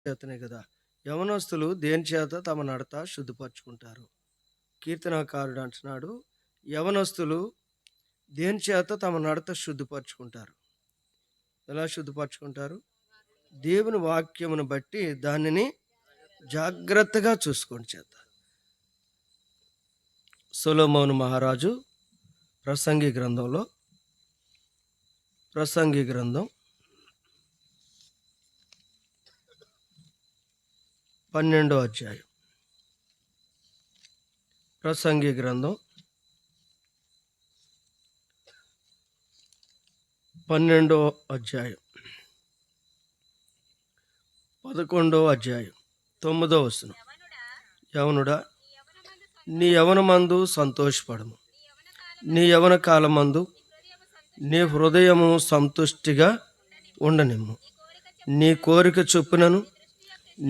చేతనే కదా! యవనస్తులు దేని చేత తమ నడత శుద్ధిపరచుకుంటారు. కీర్తనాకారుడు అంటున్నాడు, యవనస్తులు దేని చేత తమ నడత శుద్ధిపరచుకుంటారు. ఎలా శుద్ధిపరచుకుంటారు? దేవుని వాక్యమును బట్టి దానిని జాగ్రత్తగా చూసుకోండి చేత. సొలొమోను మహారాజు ప్రసంగి గ్రంథం 12వ అధ్యాయం. ప్రసంగి గ్రంథం 12వ అధ్యాయం 11వ అధ్యాయం 9వ వచనం. యవనుడా, నీ యవనమందు సంతోషపడము, నీ యవన కాలమందు నీ హృదయము సంతుష్టిగా ఉండనిమ్ము. నీ కోరిక చొప్పునను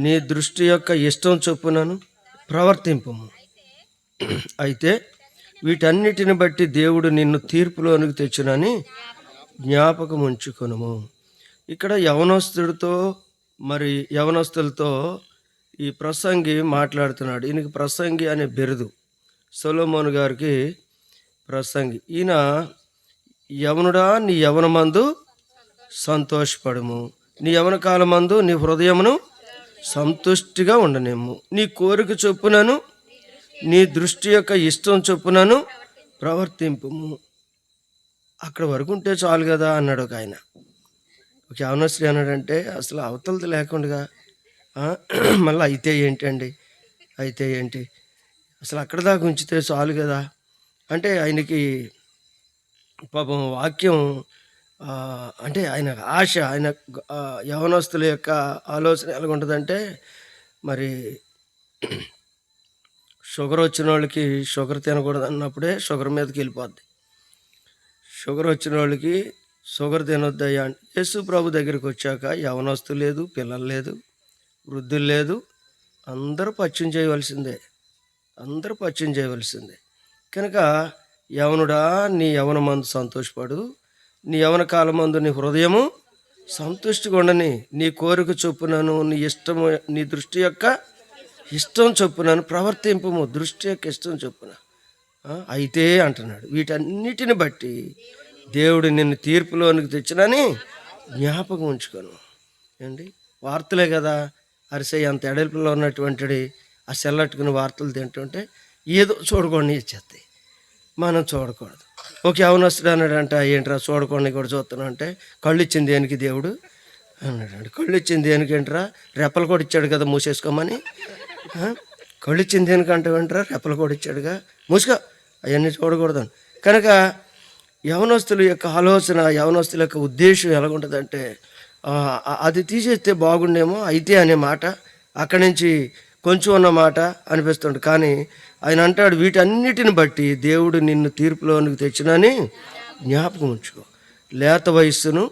నీ దృష్టి యొక్క ఇష్టం చొప్పునను ప్రవర్తింపము. అయితే వీటన్నిటిని బట్టి దేవుడు నిన్ను తీర్పులోనికి తెచ్చునని జ్ఞాపకం ఉంచుకొనుము. ఇక్కడ యవనస్తులతో ఈ ప్రసంగి మాట్లాడుతున్నాడు. ఈయనకి ప్రసంగి అనే బిరుదు. సొలొమోను గారికి ప్రసంగి. ఈయన, యవనుడా, నీ యవనమందు సంతోషపడము, నీ యవన కాలమందు నీ హృదయమును సంతుష్టిగా ఉండనేము. నీ కోరిక చొప్పునను నీ దృష్టి యొక్క ఇష్టం చొప్పునను ప్రవర్తింపుము. అక్కడ వరకు ఉంటే చాలు కదా అన్నాడు ఒక ఆయన. ఒక యవనస్తుడు అన్నాడంటే, అసలు అవతలది లేకుండా మళ్ళీ అయితే ఏంటి, అసలు అక్కడ దాకా ఉంచితే చాలు కదా అంటే ఆయనకి పాపం వాక్యం అంటే ఆయన ఆశ, ఆయన యవనస్తుల యొక్క ఆలోచన ఎలాగుంటుందంటే, మరి షుగర్ వచ్చిన వాళ్ళకి షుగర్ తినకూడదు అన్నప్పుడే షుగర్ మీదకి వెళ్ళిపోద్ది. షుగర్ వచ్చిన వాళ్ళకి షుగర్ తినొద్దయ్యా అంటే, యేసు ప్రభు దగ్గరికి వచ్చాక యవనస్తులు లేదు, పిల్లలు లేదు, వృద్ధులు లేదు, అందరూ పచ్యం చేయవలసిందే. కనుక యవనుడా, నీ యవనమందు సంతోషపడు, నీ యవన కాలమందు నీ హృదయము సంతుష్టిగా ఉండని. నీ కోరిక చొప్పునను నీ ఇష్టము, నీ దృష్టి యొక్క ఇష్టం చొప్పునను ప్రవర్తింపము. దృష్టి యొక్క ఇష్టం చొప్పున. అయితే అంటున్నాడు, వీటన్నిటిని బట్టి దేవుడు నిన్ను తీర్పులోనికి తెచ్చినని జ్ఞాపకం ఉంచుకోను. ఏంటి వార్తలే కదా. అరిసే అంత ఎడల్పులో ఉన్నటువంటి ఆ సెల్లట్టుకుని వార్తలు తింటుంటే ఏదో చూడకుండా ఇచ్చేస్తాయి, మనం చూడకూడదు. ఒక యవనస్తుడు అన్నాడంట, ఏంట్రా చూడకుండా కూడా చూస్తున్నావు అంటే, కళ్ళు ఇచ్చింది దేనికి దేవుడు అన్నాడండి. కళ్ళు ఇచ్చింది దేనికి ఏంట్రా, రెప్పలు కూడా ఇచ్చాడు కదా మూసేసుకోమని. కళ్ళు ఇచ్చింది దేనికి అంటే ఏంట్రా, రెప్పలు కూడా ఇచ్చాడుగా, మూసుకో, అవన్నీ చూడకూడదు. కనుక యవనస్తుల యొక్క ఆలోచన, యవనస్తుల యొక్క ఉద్దేశం ఎలాగుంటుందంటే, అది తీసేస్తే బాగుండేమో, అయితే అనే మాట అక్కడి నుంచి కొంచెం ఉన్న మాట అనిపిస్తుంది. కానీ ఆయన అంటాడు, వీటన్నిటిని బట్టి దేవుడు నిన్ను తీర్పులోనికి తెచ్చినని జ్ఞాపకం ఉంచుకో. లేత వయస్సును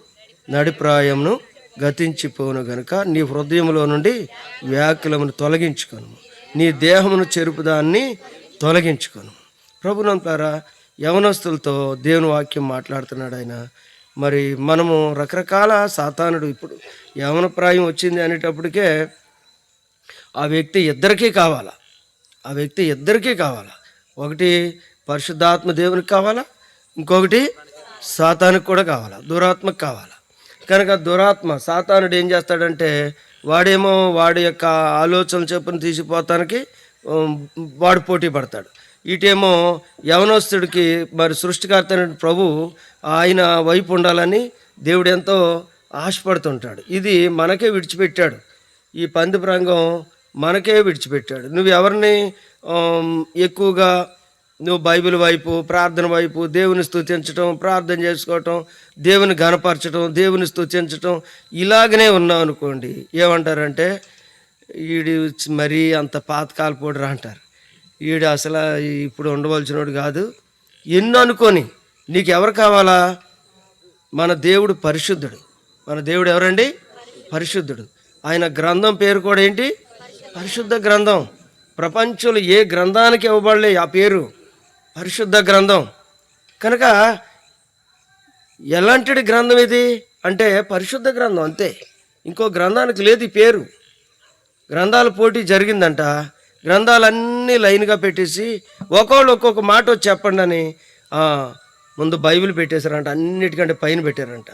నడిప్రాయమును గతించిపోను గనుక నీ హృదయంలో నుండి వ్యాకులమును తొలగించుకొను, నీ దేహమును చెరుపుదాన్ని తొలగించుకొను. ప్రభునంతారా, యవనస్తులతో దేవుని వాక్యం మాట్లాడుతున్నాడు ఆయన. మరి మనము రకరకాల సాతానుడు ఇప్పుడు యవన ప్రాయం వచ్చింది అనేటప్పటికే ఆ వ్యక్తి ఇద్దరికీ కావాలా. ఒకటి పరిశుద్ధాత్మ దేవునికి కావాలా, ఇంకొకటి సాతానుకు కూడా కావాలా, దురాత్మకు కావాలా. కనుక దురాత్మ సాతానుడు ఏం చేస్తాడంటే, వాడేమో వాడి యొక్క ఆలోచన చెప్పును తీసిపోతానికి వాడు పోటీ పడతాడు. ఇటేమో యవనస్తుడికి మరి సృష్టికర్త ప్రభు ఆయన వైపు ఉండాలని దేవుడు ఎంతో ఆశపడుతుంటాడు. ఇది మనకే విడిచిపెట్టాడు, ఈ పంది రంగం మనకే విడిచిపెట్టాడు. నువ్వు ఎవరిని ఎక్కువగా నువ్వు బైబిల్ వైపు, ప్రార్థన వైపు, దేవుని స్తుతించటం, ప్రార్థన చేసుకోవటం, దేవుని ఘనపరచటం, దేవుని స్తుతించటం, ఇలాగనే ఉన్నావు అనుకోండి, ఏమంటారంటే ఈడు మరీ అంత పాతకాలపోడురా అంటారు. ఈడు అసలు ఇప్పుడు ఉండవలసినోడు కాదు. ఎన్నో అనుకొని నీకు ఎవరు కావాలా? మన దేవుడు పరిశుద్ధుడు. మన దేవుడు ఎవరండి? పరిశుద్ధుడు. ఆయన గ్రంథం పేరు కూడా ఏంటి? పరిశుద్ధ గ్రంథం. ప్రపంచంలో ఏ గ్రంథానికి ఇవ్వబడలే ఆ పేరు, పరిశుద్ధ గ్రంథం. కనుక ఎలాంటి గ్రంథం ఇది అంటే పరిశుద్ధ గ్రంథం, అంతే. ఇంకో గ్రంథానికి లేదు ఈ పేరు. గ్రంథాల పోటీ జరిగిందంట. గ్రంథాలన్నీ లైన్గా పెట్టేసి ఒక్కొక్కళ్ళు ఒక్కొక్క మాట వచ్చి చెప్పండి అని ముందు బైబిల్ పెట్టేశారంట, అన్నిటికంటే పైన పెట్టారంట.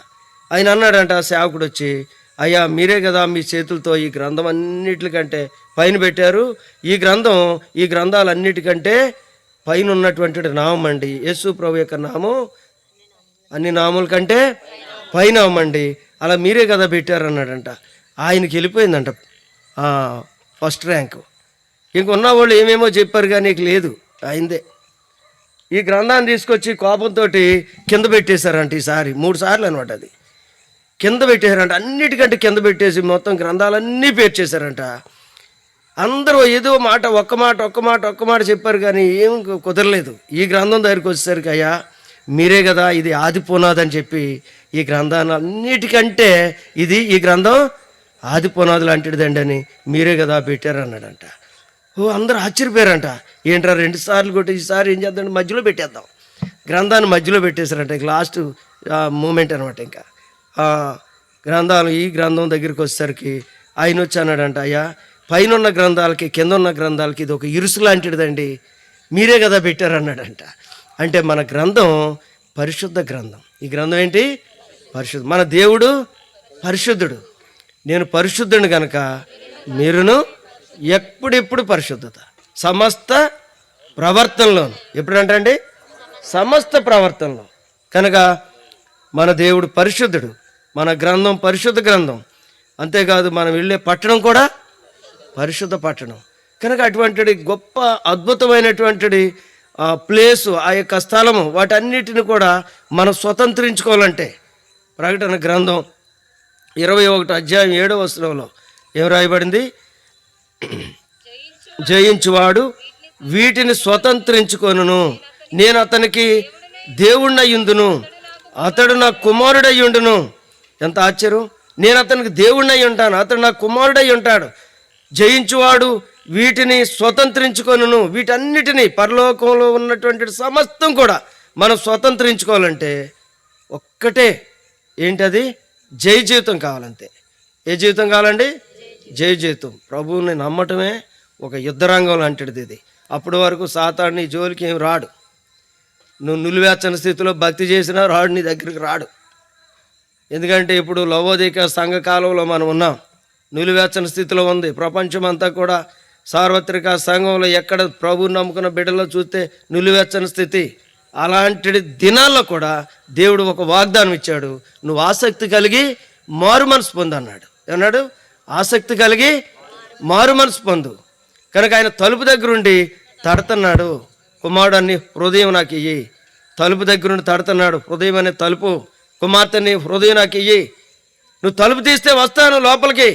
ఆయన అన్నాడంట, సేవకుడు వచ్చి, అయ్యా మీరే కదా మీ చేతులతో ఈ గ్రంథం అన్నిటికంటే పైన పెట్టారు, ఈ గ్రంథాలన్నిటికంటే పైన ఉన్నటువంటి నామం అండి యేసు ప్రభు యొక్క నామం అన్ని నాముల కంటే పైన అమ్మండి, అలా మీరే కదా పెట్టారు అన్నాడంట. ఆయనకి వెళ్ళిపోయిందంట ఫస్ట్ ర్యాంకు. ఇంకున్న వాళ్ళు ఏమేమో చెప్పారు కానీ నీకు లేదు, అయిందే. ఈ గ్రంథాన్ని తీసుకొచ్చి కోపంతో కింద పెట్టేశారంట. ఈసారి 3 సార్లు అనమాట. అది కింద పెట్టేశారంట, అన్నిటికంటే కింద పెట్టేసి మొత్తం గ్రంథాలన్నీ పేర్చేశారంట. అందరూ ఏదో ఒక్క మాట చెప్పారు కానీ ఏం కుదరలేదు. ఈ గ్రంథం దగ్గరికి వచ్చేసరికి, అయ్యా మీరే కదా ఇది ఆది పునాది అని చెప్పి ఈ గ్రంథాన్ని అన్నిటికంటే ఈ గ్రంథం ఆది పునాది లాంటిదండి అని మీరే కదా పెట్టారన్నాడంట. అందరూ ఆశ్చర్యపోయారంట. ఏంట్రా 2 సార్లు కొట్టి ఈసారి ఏం చేద్దాం, మధ్యలో పెట్టేద్దాం. గ్రంథాన్ని మధ్యలో పెట్టేశారంట. ఇంక లాస్ట్ మూమెంట్ అనమాట. ఇంకా ఈ గ్రంథం దగ్గరికి వచ్చేసరికి ఆయన వచ్చి అన్నాడంట, అయ్యా పైన ఉన్న గ్రంథాలకి కింద ఉన్న గ్రంథాలకి ఇది ఒక ఇరుసు లాంటిదండి, మీరే కదా పెట్టారన్నాడంట. అంటే మన గ్రంథం పరిశుద్ధ గ్రంథం. ఈ గ్రంథం ఏంటి? పరిశుద్ధ. మన దేవుడు పరిశుద్ధుడు. నేను పరిశుద్ధుని కనుక మీరును ఎప్పుడెప్పుడు పరిశుద్ధత సమస్త ప్రవర్తనలోను. ఎప్పుడంటే అండి సమస్త ప్రవర్తనలో. కనుక మన దేవుడు పరిశుద్ధుడు, మన గ్రంథం పరిశుద్ధ గ్రంథం. అంతేకాదు మనం వెళ్ళే పట్టణం కూడా పరిశుద్ధ పట్టణం. కనుక అటువంటి గొప్ప అద్భుతమైనటువంటి ప్లేసు, ఆ యొక్క స్థలము, వాటన్నిటిని కూడా మనం స్వతంత్రించుకోవాలంటే ప్రకటన గ్రంథం 21 అధ్యాయం 7వ వచనంలో ఏం రాయబడింది? జయించువాడు వీటిని స్వతంత్రించుకొనును, నేను అతనికి దేవుణ్ణయ్యుందును, అతడు నా కుమారుడై ఉండును. ఎంత ఆశ్చర్యం! నేను అతనికి దేవుణ్ణై ఉంటాను, అతడు నా కుమారుడై ఉంటాడు. జయించువాడు వీటిని స్వతంత్రించుకొనును. వీటన్నిటినీ పరలోకంలో ఉన్నటువంటి సమస్తం కూడా మనం స్వతంత్రించుకోవాలంటే ఒక్కటే, ఏంటది? జయ జీవితం కావాలంతే. ఏ జీవితం కావాలండి? జయ జీవితం. ప్రభువుని నమ్మటమే ఒక యుద్ధరంగం లాంటిది ఇది. అప్పటి వరకు సాతాను నీ జోలికి ఏం రాడు. నువ్వు నిలువేచ్చని స్థితిలో భక్తి చేసినా రాడు, నీ దగ్గరికి రాడు. ఎందుకంటే ఇప్పుడు లవోదిక సంఘకాలంలో మనం ఉన్నాం. నిలువేచ్చని స్థితిలో ఉంది ప్రపంచం అంతా కూడా. సార్వత్రిక సంఘంలో ఎక్కడ ప్రభువుని నమ్ముకున్న బిడ్డలో చూస్తే నిలువేచ్చని స్థితి. అలాంటి దినాల్లో కూడా దేవుడు ఒక వాగ్దానం ఇచ్చాడు, నువ్వు ఆసక్తి కలిగి మారు మనసు పొందు అన్నాడు. ఏమన్నాడు? ఆసక్తి కలిగి మారు మనసు పొందు. కనుక ఆయన తలుపు దగ్గరుండి తడుతున్నాడు, కుమారుడు అన్ని హృదయం నాకు ఇయ్యి. తలుపు దగ్గరుండి తడుతున్నాడు, హృదయం అనే తలుపు. కుమార్తెని హృదయం నాకు ఇయ్యి, నువ్వు తలుపు తీస్తే వస్తాను లోపలికి,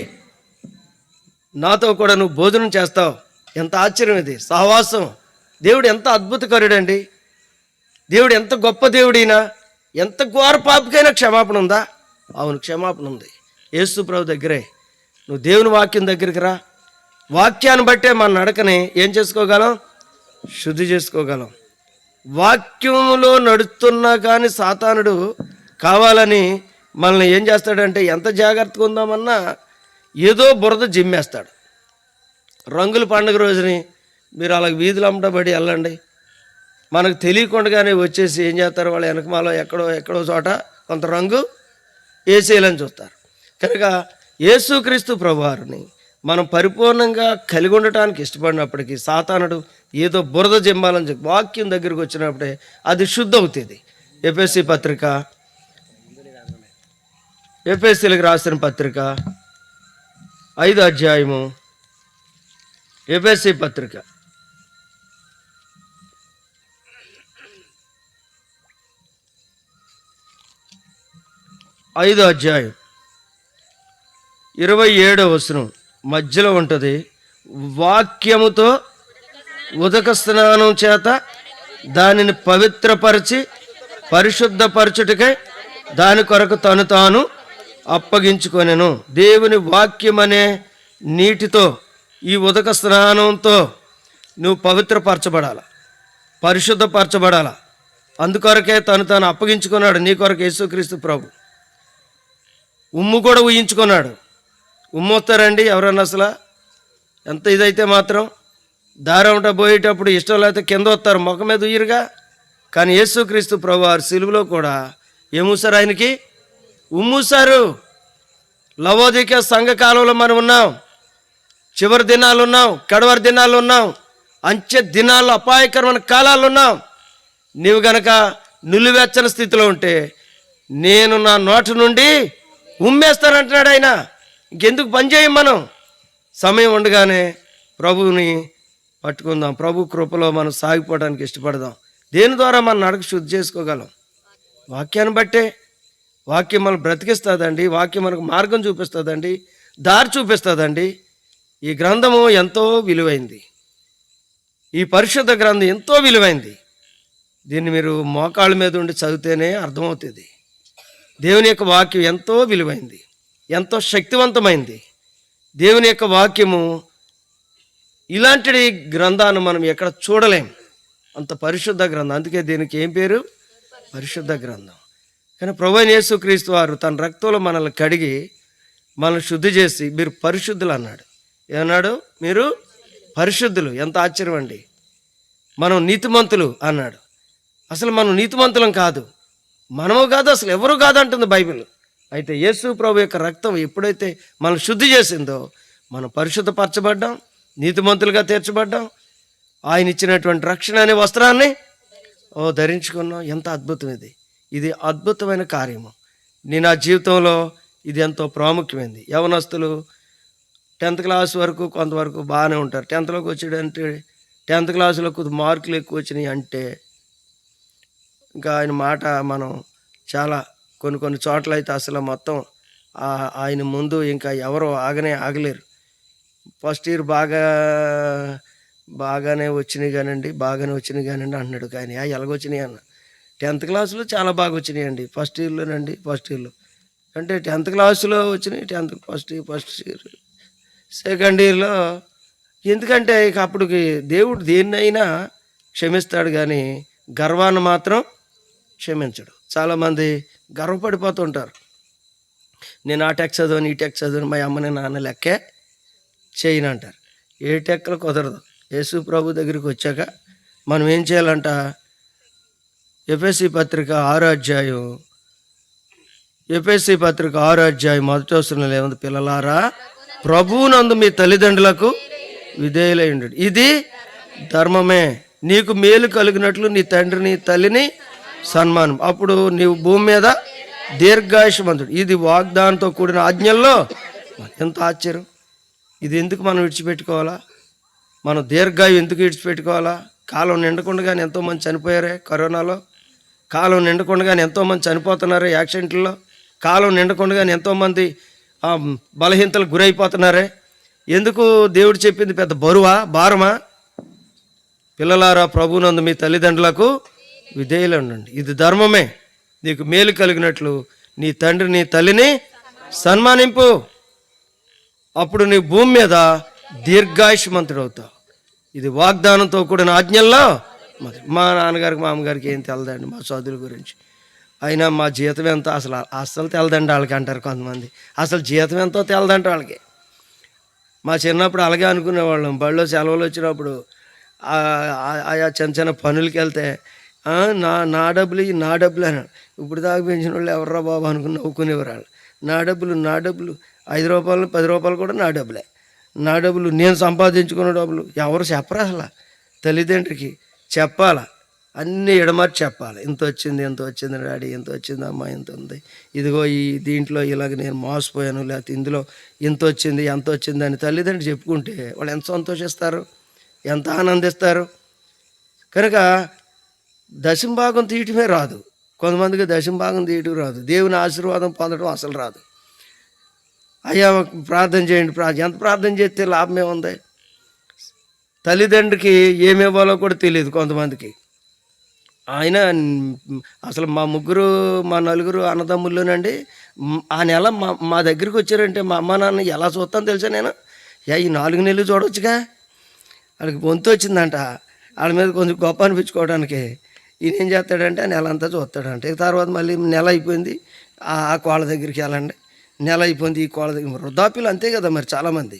నాతో కూడా నువ్వు భోజనం చేస్తావు. ఎంత ఆశ్చర్యం ఇది! సహవాసం. దేవుడు ఎంత అద్భుతకరుడండి! దేవుడు ఎంత గొప్ప దేవుడైనా. ఎంత ఘోర పాపికైనా క్షమాపణ ఉందా? అవును, క్షమాపణ ఉంది. యేసు ప్రభు దగ్గరే. నువ్వు దేవుని వాక్యం దగ్గరికి రా. వాక్యాన్ని బట్టే మన నడకని ఏం చేసుకోగలం? శుద్ధి చేసుకోగలం. వాక్యంలో నడుస్తున్నా కానీ సాతానుడు కావాలని మనల్ని ఏం చేస్తాడంటే, ఎంత జాగ్రత్తగా ఉందామన్నా ఏదో బురద జిమ్మేస్తాడు. రంగుల పండుగ రోజుని మీరు అలా వీధులు అమ్మటబడి వెళ్ళండి, మనకు తెలియకుండానే వచ్చేసి ఏం చేస్తారు, వాళ్ళ వెనకమాలో ఎక్కడో చోట కొంత రంగు వేసేయాలని చూస్తారు. కనుక యేసుక్రీస్తు ప్రభువారిని మనం పరిపూర్ణంగా కలిగి ఉండటానికి ఇష్టపడినప్పటికీ సాతానుడు ఏదో బురద జిమ్మాలని చెప్పి వాక్యం దగ్గరికి వచ్చినప్పుడే అది శుద్ధ అవుతుంది. ఎఫెసీలకు రాసిన పత్రిక 5వ అధ్యాయము, ఎఫెసీ పత్రిక 5వ అధ్యాయం 27వ వచనం మధ్యలో ఉంటుంది. వాక్యముతో ఉదక స్నానం చేత దానిని పవిత్రపరిచి పరిశుద్ధపరచుటకై దాని కొరకు తను తాను అప్పగించుకొనెను. దేవుని వాక్యమనే నీటితో, ఈ ఉదక స్నానంతో నువ్వు పవిత్రపరచబడాల, పరిశుద్ధపరచబడాల. అందుకొరకే తను తాను అప్పగించుకున్నాడు నీ కొరకు యేసుక్రీస్తు ప్రభు. ఉమ్ము కూడా ఊహించుకున్నాడు. ఉమ్ము వస్తారండి ఎవరన్నా? అసలు ఎంత ఇదైతే మాత్రం దారంట పోయేటప్పుడు ఇష్టం లేకపోతే కింద వస్తారు, ముఖం మీద ఉయ్యరుగా. కానీ యేసుక్రీస్తు ప్రభువారు సిలువలో కూడా ఏమూసారు? ఆయనకి ఉమ్మూసారు. లవోదికయ సంఘకాలంలో మనం ఉన్నాం, చివరి దినాలు ఉన్నాం, కడవరి దినాలు ఉన్నాం, అంచె దినాల్లో అపాయకరమైన కాలాలు ఉన్నాం. నీవు గనక నిలువెచ్చని స్థితిలో ఉంటే నేను నా నోటి నుండి ఉమ్మేస్తానంటున్నాడు ఆయన. ఇంకెందుకు పని చేయం మనం? సమయం ఉండగానే ప్రభువుని పట్టుకుందాం. ప్రభు కృపలో మనం సాగిపోవడానికి ఇష్టపడదాం. దేని ద్వారా మన నడక శుద్ధి చేసుకోగలం? వాక్యాన్ని బట్టే. వాక్యం మనం బ్రతికిస్తుందండి. వాక్యం మనకు మార్గం చూపిస్తుందండి, దారి చూపిస్తుందండి. ఈ గ్రంథము ఎంతో విలువైంది. ఈ పరిశుద్ధ గ్రంథం ఎంతో విలువైంది. దీన్ని మీరు మోకాళ్ళ మీద ఉండి చదివితేనే అర్థమవుతుంది. దేవుని యొక్క వాక్యం ఎంతో విలువైంది, ఎంతో శక్తివంతమైంది. దేవుని యొక్క వాక్యము ఇలాంటి గ్రంథాన్ని మనం ఎక్కడ చూడలేం, అంత పరిశుద్ధ గ్రంథం. అందుకే దీనికి ఏం పేరు? పరిశుద్ధ గ్రంథం. కానీ ప్రభువైన యేసుక్రీస్తు వారు తన రక్తంలో మనల్ని కడిగి మనల్ని శుద్ధి చేసి మీరు పరిశుద్ధులు అన్నాడు. ఏమన్నాడు? మీరు పరిశుద్ధులు. ఎంత ఆశ్చర్యం అండి. మనం నీతిమంతులు అన్నాడు. అసలు మనం నీతిమంతులం కాదు, మనము కాదు, అసలు ఎవరు కాదు అంటుంది బైబిల్. అయితే యేసు ప్రభు యొక్క రక్తం ఎప్పుడైతే మనం శుద్ధి చేసిందో మనం పరిశుద్ధపరచబడ్డాం, నీతిమంతులుగా తీర్చబడ్డాం. ఆయన ఇచ్చినటువంటి రక్షణ అనే వస్త్రాన్ని ధరించుకున్నాం. ఎంత అద్భుతం ఇది! ఇది అద్భుతమైన కార్యము. నేను నా జీవితంలో ఇది ఎంతో ప్రాముఖ్యమైనది. యవనస్తులు 10th క్లాస్ వరకు కొంతవరకు బాగానే ఉంటారు. 10thలోకి వచ్చాడంటే 10th క్లాసులో కొద్ది మార్కులు ఎక్కువ వచ్చినాయి అంటే ఇంకా ఆయన మాట మనం చాలా కొన్ని చోట్ల అయితే అసలు మొత్తం ఆయన ముందు ఇంకా ఎవరు ఆగలేరు. ఫస్ట్ ఇయర్ బాగానే వచ్చినాయి కానివ్వండి అంటున్నాడు. కానీ ఎలాగొచ్చినాయి అన్న? 10th క్లాసులో చాలా బాగా వచ్చినాయండి. ఫస్ట్ ఇయర్లో అంటే 10th క్లాసులో వచ్చినాయి. ఫస్ట్ ఇయర్ సెకండ్ ఇయర్లో. ఎందుకంటే ఇక అప్పటికి దేవుడు దేన్నైనా క్షమిస్తాడు, కానీ గర్వాన్ని మాత్రం క్షమించడు. చాలామంది గర్వపడిపోతుంటారు. నేను ఆ టెక్ చదివాను, ఈ టెక్ చదివాను, మా అమ్మని నాన్న లెక్కే చేయను అంటారు. ఏ టెక్కలు కుదరదు. యేసు ప్రభు దగ్గరికి వచ్చాక మనం ఏం చేయాలంట? ఎఫెసీ పత్రిక 6వ అధ్యాయం మొదటి వచనంలో ఏముంది? పిల్లలారా, ప్రభువునందు మీ తల్లిదండ్రులకు విధేయులై ఉండు, ఇది ధర్మమే. నీకు మేలు కలిగినట్లు నీ తండ్రిని తల్లిని సన్మానం, అప్పుడు నీవు భూమి మీద దీర్ఘాయుష్మంతుడు. ఇది వాగ్దానంతో కూడిన ఆజ్ఞల్లో. ఎంత ఆశ్చర్యం! ఇది ఎందుకు మనం విడిచిపెట్టుకోవాలా? మనం దీర్ఘాయు ఎందుకు విడిచిపెట్టుకోవాలా? కాలం నిండకుండగానే ఎంతోమంది చనిపోయారే కరోనాలో. కాలం నిండకుండగానే ఎంతోమంది చనిపోతున్నారే యాక్సిడెంట్లలో. కాలం నిండకుండగానే ఎంతోమంది బలహీనతలకు గురైపోతున్నారే. ఎందుకు? దేవుడు చెప్పింది పెద్ద భారమా? పిల్లలారా, ప్రభువునందు మీ తల్లిదండ్రులకు విధేయులు ఉండండి, ఇది ధర్మమే. నీకు మేలు కలిగినట్లు నీ తండ్రిని తల్లిని సన్మానింపు, అప్పుడు నీ భూమి మీద దీర్ఘాయుష్మంతుడు అవుతావు. ఇది వాగ్దానంతో కూడిన ఆజ్ఞల్లో. మా నాన్నగారికి మా అమ్మగారికి ఏం తెలదండి మా చదువుల గురించి. అయినా మా జీతం ఎంత అసలు తెలదండి వాళ్ళకి అంటారు కొంతమంది. అసలు జీతం ఎంతో తెలదంట వాళ్ళకి. మా చిన్నప్పుడు అలాగే అనుకునేవాళ్ళం. బడిలో సెలవులు వచ్చినప్పుడు ఆయా చిన్న పనులకి వెళ్తే నా డబ్బులు అని. ఇప్పుడు దాకా పెంచిన వాళ్ళు ఎవర్రా బాబు అనుకుని నవ్వుకునేవారు వాళ్ళు. నా డబ్బులు 5 రూపాయలు 10 రూపాయలు కూడా నా డబ్బులు నేను సంపాదించుకున్న డబ్బులు. ఎవరు చెప్పరు అసలు. తల్లిదండ్రికి చెప్పాలా, అన్నీ ఎడమార్చి చెప్పాలి. ఇంత వచ్చింది డాడీ, ఇంత వచ్చింది అమ్మ, ఇంత ఉంది, ఇదిగో ఈ దీంట్లో ఇలాగ నేను మోసపోయాను, లేకపోతే ఇందులో ఎంత వచ్చింది అని తల్లిదండ్రులు చెప్పుకుంటే వాళ్ళు ఎంత సంతోషిస్తారు, ఎంత ఆనందిస్తారు. కనుక దశంభాగం తీయటమే రాదు కొంతమందికి. దశంభాగం తీయటం రాదు. దేవుని ఆశీర్వాదం పొందడం అసలు రాదు. అయ్యా ప్రార్థన చేయండి, ఎంత ప్రార్థన చేస్తే లాభమే ఉంది? తల్లిదండ్రికి ఏమివ్వాలో కూడా తెలియదు కొంతమందికి. ఆయన అసలు మా నలుగురు అన్నదమ్ముల్లోనండి ఆ నెల మా దగ్గరికి వచ్చారంటే మా అమ్మ నాన్న ఎలా చూస్తాను తెలుసా నేను? ఈ 4 నెలలు చూడవచ్చుగా. వాళ్ళకి వంతు వచ్చిందంట, వాళ్ళ మీద కొంచెం గొప్ప అనిపించుకోవడానికి ఈయన ఏం చేస్తాడంటే ఆ నెల అంతా చూస్తాడంట. తర్వాత మళ్ళీ నెల అయిపోయింది, ఆ కోళ్ళ దగ్గరికి వెళ్ళండి, నెల అయిపోయింది, ఈ కోళ్ళ దగ్గర. వృద్ధాప్యులు అంతే కదా మరి చాలామంది.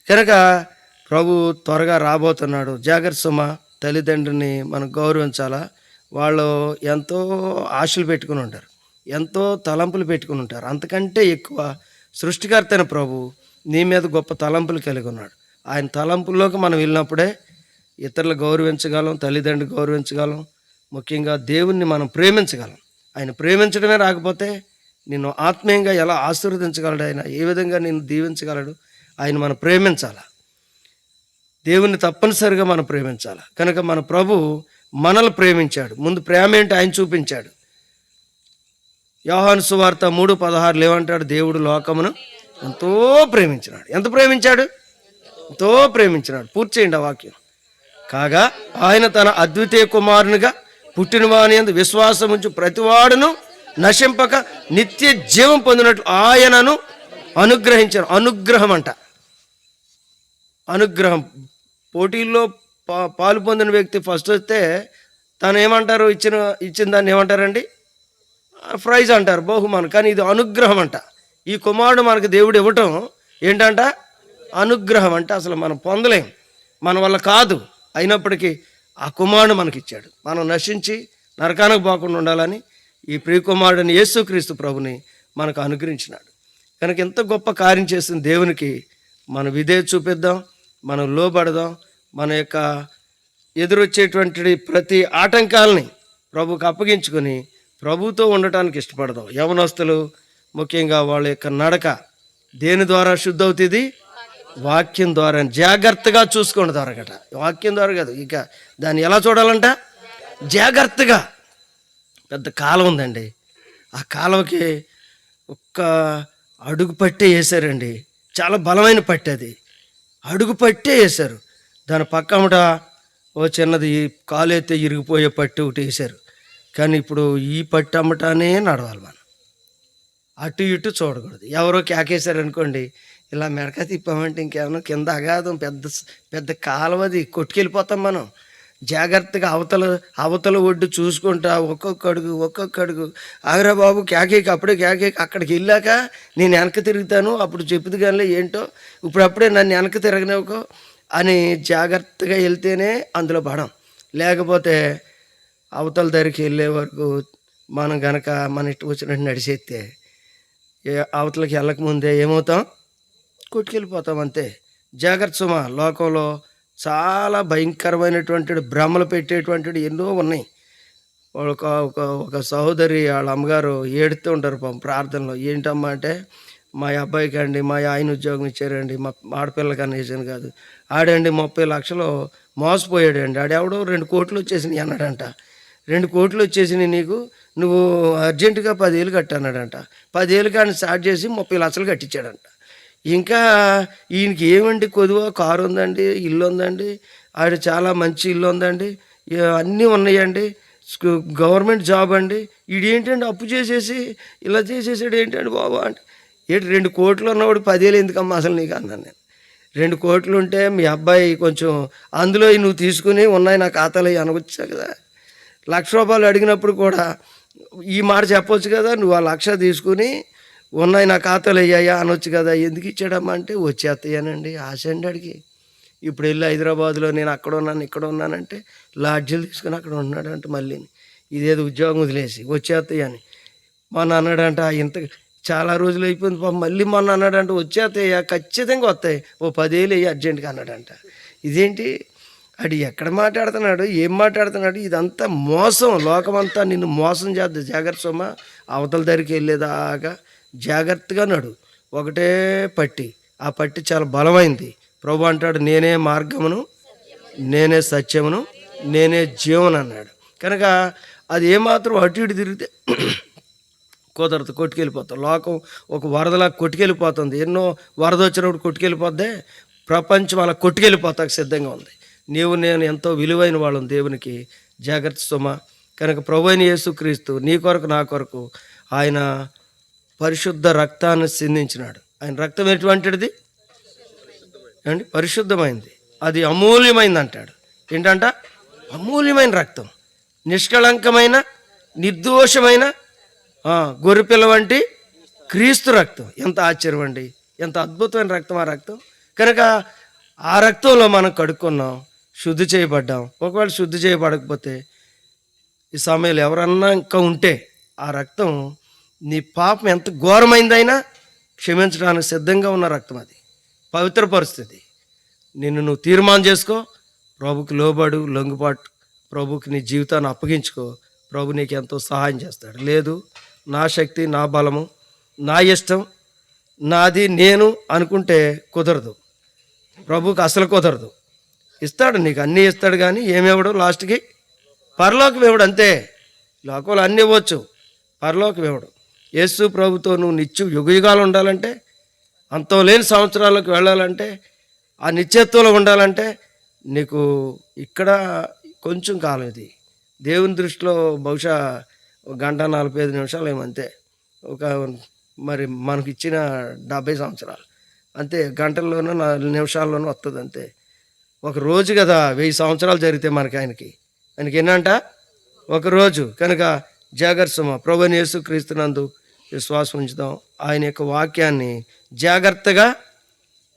కనుక ప్రభు త్వరగా రాబోతున్నాడు. జాగ్రత్త సుమ. తల్లిదండ్రిని మనం గౌరవించాలా. వాళ్ళు ఎంతో ఆశలు పెట్టుకుని ఉంటారు, ఎంతో తలంపులు పెట్టుకుని ఉంటారు. అంతకంటే ఎక్కువ సృష్టికర్త అయిన ప్రభు నీ మీద గొప్ప తలంపులు కలిగి ఉన్నాడు. ఆయన తలంపుల్లోకి మనం వెళ్ళినప్పుడే ఇతరులు గౌరవించగలం, తల్లిదండ్రులు గౌరవించగలం, ముఖ్యంగా దేవుణ్ణి మనం ప్రేమించగలం. ఆయన ప్రేమించడమే రాకపోతే నిన్ను ఆత్మీయంగా ఎలా ఆశీర్వదించగలడు, ఆయన ఏ విధంగా నిన్ను దీవించగలడు. ఆయన మనం ప్రేమించాలి, దేవుణ్ణి తప్పనిసరిగా మనం ప్రేమించాలి. కనుక మన ప్రభు మనల్ని ప్రేమించాడు. ముందు ప్రేమ ఏంటి ఆయన చూపించాడు. యోహాను సువార్త 3:16 ఏమంటాడు? దేవుడు లోకమును ఎంతో ప్రేమించినాడు. ఎంత ప్రేమించాడు? ఎంతో ప్రేమించినాడు. పూర్తి చేయండి ఆ వాక్యం. కాగా ఆయన తన అద్వితీయ కుమారునిగా పుట్టిన వాని యందు విశ్వాసం ఉంచు ప్రతివాడును నశింపక నిత్య జీవం పొందినట్లు ఆయనను అనుగ్రహించారు. అనుగ్రహం అంట, అనుగ్రహం. పోటీల్లో పాలు పొందిన వ్యక్తి ఫస్ట్ వస్తే తను ఏమంటారు? ఇచ్చిన దాన్ని ఏమంటారండి? ప్రైజ్ అంటారు, బహుమానం. కానీ ఇది అనుగ్రహం అంట. ఈ కుమారుడు మనకు దేవుడు ఇవ్వటం ఏంటంట? అనుగ్రహం. అంటే అసలు మనం పొందలేం, మన వల్ల కాదు. అయినప్పటికీ ఆ కుమారుడు మనకిచ్చాడు. మనం నశించి నరకానికి పోకుండా ఉండాలని ఈ ప్రియకుమారుడిని యేసుక్రీస్తు ప్రభుని మనకు అనుగ్రహించినాడు. కనుక ఎంత గొప్ప కార్యం చేసిన దేవునికి మనం విధేయత చూపిద్దాం, మనం లోబడదాం. మన యొక్క ఎదురొచ్చేటువంటి ప్రతి ఆటంకాలని ప్రభుకు అప్పగించుకొని ప్రభుతో ఉండటానికి ఇష్టపడదాం. యవనస్తులు ముఖ్యంగా వాళ్ళ యొక్క నడక దేని ద్వారా శుద్ధి అవుతుంది? వాక్యం ద్వారా. జాగ్రత్తగా చూసుకోండి దొరకట. వాక్యం ద్వారా కాదు, ఇక దాన్ని ఎలా చూడాలంట? జాగ్రత్తగా. పెద్ద కాలువ ఉందండి, ఆ కాలువకి ఒక్క అడుగు పట్టే వేశారండి. చాలా బలమైన పట్టే, అది అడుగు పట్టే వేశారు. దాని పక్కమట ఓ చిన్నది కాలు అయితే ఇరిగిపోయే పట్టి ఒకటి వేశారు. కానీ ఇప్పుడు ఈ పట్టి అమ్మటానే నడవాలి మనం, అటు ఇటు చూడకూడదు. ఎవరో కేకేశారు అనుకోండి, ఇలా మెడక తిప్పామంటే ఇంకేమన్నా కింద అగాధం, పెద్ద పెద్ద కాలువది, కొట్టుకెళ్ళిపోతాం మనం. జాగ్రత్తగా అవతల ఒడ్డు చూసుకుంటా ఒక్కొక్క అడుగు ఆగరా బాబు, కేకేకి అప్పుడే కేకేకి. అక్కడికి వెళ్ళాక నేను వెనక తిరుగుతాను, అప్పుడు చెప్పుదు కానీ ఏంటో, ఇప్పుడప్పుడే నన్ను వెనక తిరగనివ్వకో అని జాగ్రత్తగా వెళ్తేనే అందులో పడం. లేకపోతే అవతల దగ్గరికి వెళ్ళే వరకు మనం గనక మన ఇష్టం వచ్చినట్టు నడిచేస్తే అవతలకి వెళ్ళకముందే ఏమవుతాం? కొట్టుకెళ్ళిపోతాం అంతే. జాగ్రత్త సుమ. లోకంలో చాలా భయంకరమైనటువంటి భ్రమలు పెట్టేటువంటివి ఎన్నో ఉన్నాయి. ఒక సహోదరి వాళ్ళ అమ్మగారు ఏడుతూ ఉంటారు ప్రార్థనలో. ఏంటమ్మా అంటే, మా అబ్బాయికి అండి మా ఆయన ఉద్యోగం ఇచ్చారండి, మా ఆడపిల్లకి వేసాను కాదు, ఆడండి 30 లక్షలు మోసపోయాడండి. ఆడెవడో 2 కోట్లు వచ్చేసినాయి అన్నాడంట. 2 కోట్లు వచ్చేసినాయి నీకు, నువ్వు అర్జెంటుగా 10,000 కట్టన్నాడంట. 10,000 కానీ స్టార్ట్ చేసి 30 లక్షలు కట్టించాడంట. ఇంకా ఈయనకి ఏమండి కొదువ? కారు ఉందండి, ఇల్లు ఉందండి, ఆడ చాలా మంచి ఇల్లు ఉందండి, అన్నీ ఉన్నాయండి, గవర్నమెంట్ జాబ్ అండి. ఈడేంటండి అప్పు చేసేసి ఇలా చేసేసాడు ఏంటండి బాబు అంటే, 2 కోట్లు ఉన్నవాడు 10,000 ఎందుకమ్మా అసలు నీకు అన్నాను నేను. 2 కోట్లు ఉంటే మీ అబ్బాయి కొంచెం అందులో నువ్వు తీసుకుని ఉన్నాయి నా ఖాతాలో అనవచ్చా కదా. ₹1,00,000 అడిగినప్పుడు కూడా ఈ మాట చెప్పొచ్చు కదా, నువ్వు ఆ 1,00,000 తీసుకుని ఉన్నాయి నా ఖాతాలో అయ్యాయా అనొచ్చు కదా. ఎందుకు ఇచ్చాడమ్మా అంటే, వచ్చేస్తాయానండి ఆశ అండి అడిగి. ఇప్పుడు వెళ్ళి హైదరాబాద్లో నేను అక్కడ ఉన్నాను ఇక్కడ ఉన్నానంటే లాడ్జీలు తీసుకుని అక్కడ ఉన్నాడంట. మళ్ళీ ఇదేదో ఉద్యోగం వదిలేసి వచ్చేస్తాయని మొన్న అన్నాడంట. ఇంత చాలా రోజులు అయిపోయింది పాపం, మళ్ళీ మొన్న అన్నాడంట వచ్చేస్తాయా, ఖచ్చితంగా వస్తాయి, ఓ 10,000 అయ్యి అర్జెంటుగా అన్నాడంట. ఇదేంటి అది ఎక్కడ మాట్లాడుతున్నాడు, ఏం మాట్లాడుతున్నాడు? ఇదంతా మోసం. లోకమంతా నిన్ను మోసం చేద్దు. జాగ్రత్త సొమ్మ. అవతల దగ్గరికి వెళ్ళేదాకా జాగ్రత్తగా నడు. ఒకటే పట్టి, ఆ పట్టి చాలా బలమైంది. ప్రభు అంటాడు, నేనే మార్గమును, నేనే సత్యమును, నేనే జీవను అన్నాడు. కనుక అది ఏమాత్రం అటు ఇటు తిరిగితే కుదరదు, కొట్టుకెళ్ళిపోతాం. లోకం ఒక వరదలా కొట్టుకెళ్ళిపోతుంది. ఎన్నో వరద వచ్చినప్పుడు కొట్టుకెళ్ళిపోద్దే, ప్రపంచం అలా కొట్టుకెళ్ళిపోతాకు సిద్ధంగా ఉంది. నీవు నేను ఎంతో విలువైన వాళ్ళం దేవునికి. జాగ్రత్త సుమ. కనుక ప్రభు అయిన యేసుక్రీస్తు నీ కొరకు నా కొరకు ఆయన పరిశుద్ధ రక్తాన్ని సిందించినాడు. ఆయన రక్తం ఎటువంటిది అండి? పరిశుద్ధమైంది, అది అమూల్యమైంది అంటాడు. ఏంటంట? అమూల్యమైన రక్తం, నిష్కళంకమైన నిర్దోషమైన గొర్రెపిల్ల వంటి క్రీస్తు రక్తం. ఎంత ఆశ్చర్యం అండి, ఎంత అద్భుతమైన రక్తం ఆ రక్తం. కనుక ఆ రక్తంలో మనం కడుక్కున్నాం, శుద్ధి చేయబడ్డాం. ఒకవేళ శుద్ధి చేయబడకపోతే ఈ సమయంలో ఎవరన్నా ఇంకా ఉంటే ఆ రక్తం నీ పాపం ఎంత ఘోరమైందైనా క్షమించడానికి సిద్ధంగా ఉన్న రక్తం అది. పవిత్ర పరిస్థితి. నిన్ను నువ్వు తీర్మానం చేసుకో, ప్రభుకి లోబడు, లొంగుబాటు, ప్రభుకి నీ జీవితాన్ని అప్పగించుకో. ప్రభు నీకు ఎంతో సహాయం చేస్తాడు. లేదు నా శక్తి, నా బలము, నా ఇష్టం, నాది, నేను అనుకుంటే కుదరదు. ప్రభుకి అసలు కుదరదు. ఇస్తాడు, నీకు అన్నీ ఇస్తాడు, కానీ ఏమివ్వడు లాస్ట్కి? పరలోకం ఇవ్వడు, అంతే. లోకంలో అన్నీ ఇవ్వచ్చు, పరలోకం ఇవ్వడు. యేసు ప్రభుతో నువ్వు నిత్యం యుగయుగాలు ఉండాలంటే, అంతం లేని సంవత్సరాలకు వెళ్ళాలంటే, ఆ నిత్యత్వంలో ఉండాలంటే నీకు ఇక్కడ కొంచెం కాలం ఇది. దేవుని దృష్టిలో బహుశా 1:45 ఏమంతే. ఒక మరి మనకి ఇచ్చిన 70 సంవత్సరాలు అంతే. గంటల్లోనూ 4 నిమిషాల్లోనూ వస్తుంది అంతే. ఒక రోజు కదా, 1000 సంవత్సరాలు జరిగితే మనకి ఆయనకి ఏంటంట ఒక రోజు. కనుక జాగ్రత్త సుమ. ప్రభువైన యేసుక్రీస్తునందు విశ్వాసం ఉంచుదాం. ఆయన యొక్క వాక్యాన్ని జాగ్రత్తగా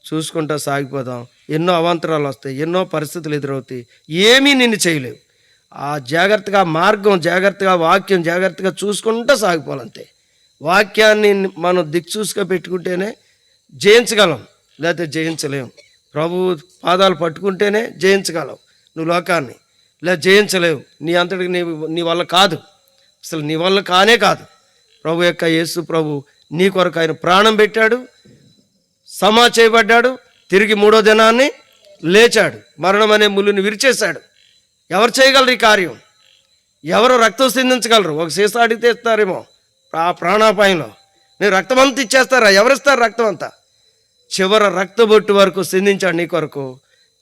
చూసుకుంటూ సాగిపోదాం. ఎన్నో అవాంతరాలు వస్తాయి, ఎన్నో పరిస్థితులు ఎదురవుతాయి, ఏమీ నిన్ను చేయలేవు. ఆ జాగ్రత్తగా మార్గం, జాగ్రత్తగా వాక్యం, జాగ్రత్తగా చూసుకుంటూ సాగిపోవాలంతే. వాక్యాన్ని మనం దిక్చూసుగా పెట్టుకుంటేనే జయించగలం, లేకపోతే జయించలేం. ప్రభు పాదాలు పట్టుకుంటేనే జయించగలవు నువ్వు లోకాన్ని, లేదా జయించలేవు. నీ అంతటికి నీ వల్ల కాదు, అసలు నీ వల్ల కానే కాదు. ప్రభు యొక్క యేసు ప్రభు నీ కొరకు ఆయన ప్రాణం పెట్టాడు, సమా చేయబడ్డాడు, తిరిగి 3వ దినాన్ని లేచాడు, మరణం అనే ముళ్ళుని విరిచేశాడు. ఎవరు చేయగలరు ఈ కార్యం? ఎవరు రక్తం సిందించగలరు? ఒక సీసా అడిగితే ఇస్తారేమో ఆ ప్రాణాపాయంలో. నేను రక్తం అంతా ఇచ్చేస్తారా? ఎవరిస్తారు రక్తం అంతా? చివర రక్తబొట్టు వరకు సిందించాడు నీ కొరకు.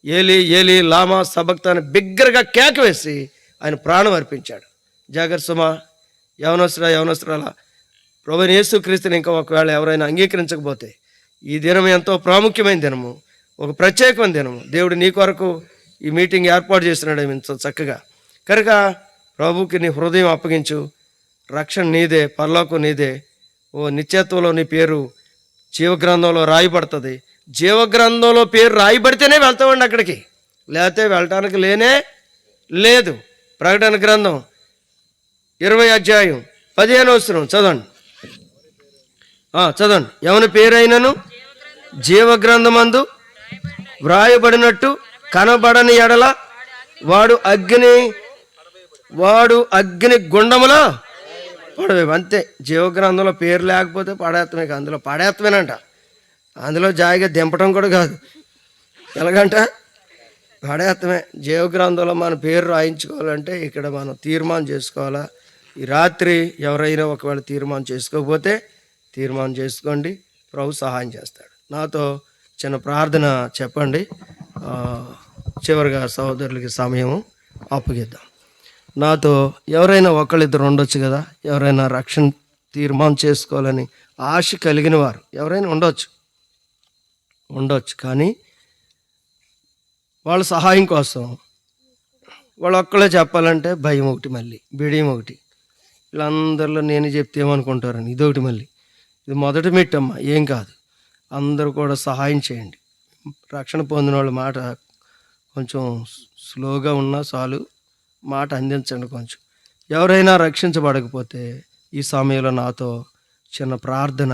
ఏలి ఏలి లామా సబక్తాని బిగ్గరగా కేక వేసి ఆయన ప్రాణం అర్పించాడు. జాగ్రత్త సుమా, యవనస్తురాల, ప్రభువైన యేసుక్రీస్తుని ఇంకా ఒకవేళ ఎవరైనా అంగీకరించకపోతే ఈ దినం ఎంతో ప్రాముఖ్యమైన దినము, ఒక ప్రత్యేకమైన దినము. దేవుడు నీ కొరకు ఈ మీటింగ్ ఏర్పాటు చేస్తున్నాడు ఎంతో చక్కగా. కనుక ప్రభుకి నీ హృదయం అప్పగించు. రక్షణ నీదే, పరలోకం నీదే. ఓ నిత్యత్వంలో నీ పేరు జీవగ్రంథంలో రాయబడుతుంది. జీవగ్రంథంలో పేరు రాయబడితేనే వెళ్తామండి అక్కడికి, లేకపోతే వెళ్ళటానికి లేనే లేదు. ప్రకటన గ్రంథం 20:15 చదవండి. చదవండి. ఎవని పేరైనను జీవగ్రంథమందు వ్రాయబడినట్టు కనబడని ఎడల వాడు అగ్ని గుండములో పడవేవి. అంతే. జీవగ్రంథంలో పేరు లేకపోతే పడేత్తమే. అందులో పడేత్తమేనంట. అందులో జాయిగా దింపడం కూడా కాదు, ఎలాగంట పడేత్తమే. జీవగ్రంథంలో మన పేరు రాయించుకోవాలంటే ఇక్కడ మనం తీర్మానం చేసుకోవాలా. ఈ రాత్రి ఎవరైనా ఒకవేళ తీర్మానం చేసుకోకపోతే తీర్మానం చేసుకోండి, ప్రభు సహాయం చేస్తాడు. నాతో చిన్న ప్రార్థన చెప్పండి. చివరిగా సహోదరులకి సమయం అప్పగిద్దాం. నాతో ఎవరైనా ఒకళ్ళిద్దరు ఉండొచ్చు కదా, ఎవరైనా రక్షణ తీర్మానం చేసుకోవాలని ఆశ కలిగిన వారు ఎవరైనా ఉండొచ్చు. కానీ వాళ్ళ సహాయం కోసం వాళ్ళు ఒక్కళ్ళే చెప్పాలంటే భయం ఒకటి, మళ్ళీ బిడియం ఒకటి. వీళ్ళందరిలో నేను చెప్తే ఏమనుకుంటారని ఇదొకటి. మళ్ళీ ఇది మొదటి మెట్టమ్మా, ఏం కాదు. అందరూ కూడా సహాయం చేయండి. రక్షణ పొందిన వాళ్ళ మాట కొంచెం స్లోగా ఉన్నా చాలు, మాట అందించండి కొంచెం. ఎవరైనా రక్షించబడకపోతే ఈ సమయంలో నాతో చిన్న ప్రార్థన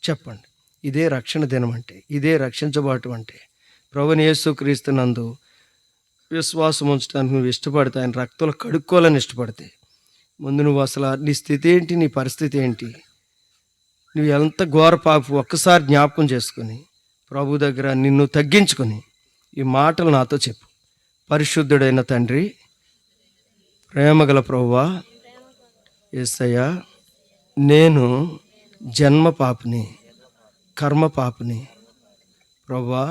చెప్పండి. ఇదే రక్షణ దినం అంటే, ఇదే రక్షించబడటం అంటే. ప్రభువైన యేసుక్రీస్తునందు విశ్వాసం ఉంచడానికి నువ్వు ఇష్టపడితే, ఆయన రక్తంలో కడుక్కోవాలని ఇష్టపడితే, ముందు నువ్వు అసలు నీ స్థితి ఏంటి, నీ పరిస్థితి ఏంటి, నువ్వు ఎంత ఘోర పాపు ఒక్కసారి జ్ఞాపకం చేసుకుని ప్రభు దగ్గర నిన్ను తగ్గించుకొని ఈ మాటలు నాతో చెప్పు. పరిశుద్ధుడైన తండ్రి, ప్రేమగల ప్రభువా, యేసయ్యా, నేను జన్మ పాపిని, కర్మ పాపిని ప్రభువా,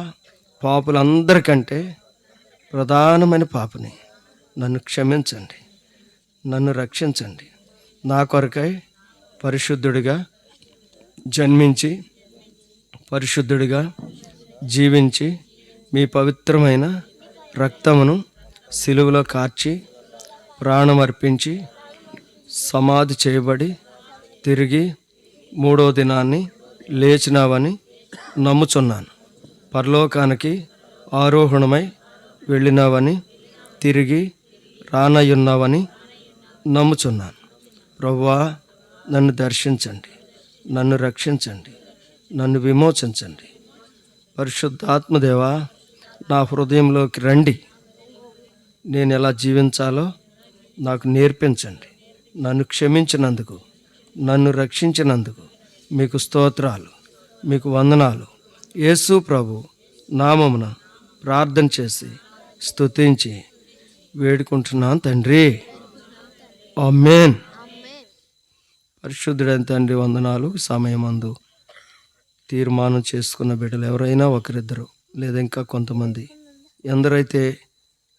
పాపులందరికంటే ప్రధానమైన పాపిని. నన్ను క్షమించండి, నన్ను రక్షించండి. నా కొరకై పరిశుద్ధుడిగా జన్మించి పరిశుద్ధుడిగా జీవించి మీ పవిత్రమైన రక్తమును సిలువలో కార్చి ప్రాణం అర్పించి సమాధి చేయబడి తిరిగి 3వ దినాన్ని లేచినావని నమ్ముచున్నాను. పరలోకానికి ఆరోహణమై వెళ్ళినావని తిరిగి రానయ్యున్నావని నమ్ముచున్నాను. ప్రభువా, నన్ను దర్శించండి, నన్ను రక్షించండి, నన్ను విమోచించండి. పరిశుద్ధాత్మదేవా, నా హృదయంలోకి రండి. నేను ఎలా జీవించాలో నాకు నేర్పించండి. నన్ను క్షమించినందుకు, నన్ను రక్షించినందుకు మీకు స్తోత్రాలు, మీకు వందనాలు. యేసు ప్రభు నామమున ప్రార్థన చేసి స్తుతించి వేడుకుంటున్నాను తండ్రి. ఆమేన్. పరిశుద్ధుడైన తండ్రి వందనాలు. సమయమందు తీర్మానం చేసుకున్న బిడ్డలు ఎవరైనా ఒకరిద్దరు లేదా ఇంకా కొంతమంది ఎందరైతే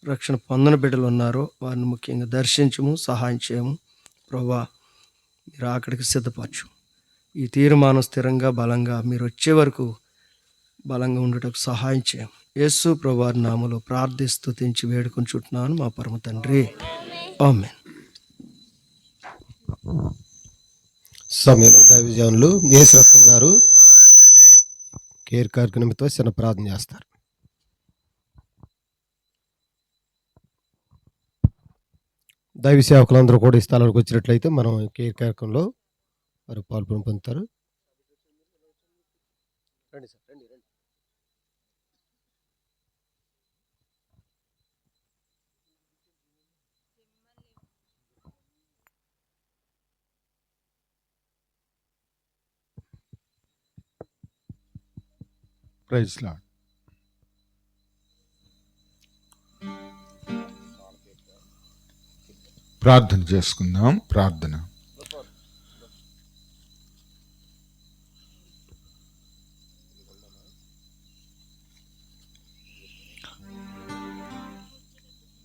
రక్షణ పొందని బిడ్డలు ఉన్నారో వారిని ముఖ్యంగా దర్శించము, సహాయం చేయము. ప్రభువా, మీరు అక్కడికి సిద్ధపరచు. ఈ తీర్మానం స్థిరంగా బలంగా మీరు వచ్చే వరకు బలంగా ఉండటకు సహాయం చేయము. యేసు ప్రభువారి నామములో ప్రార్థిస్తూ స్తుతించి వేడుకొంచుంటున్నాను మా పరమ తండ్రి. ఆమేన్. సమయంలో దైవజనులు యేసురత్నం గారు కేర్ కార్యక్రమంతో చిన్న ప్రార్థన చేస్తారు. దైవ సేవకులందరూ కూడా ఈ స్థలానికి వచ్చినట్లయితే మనం కేర్ కార్యక్రమంలో వారు పొందుతారు. రండి సార్, రండి రండి. Praise Lord. ప్రార్థన చేసుకుందాం. ప్రార్థన.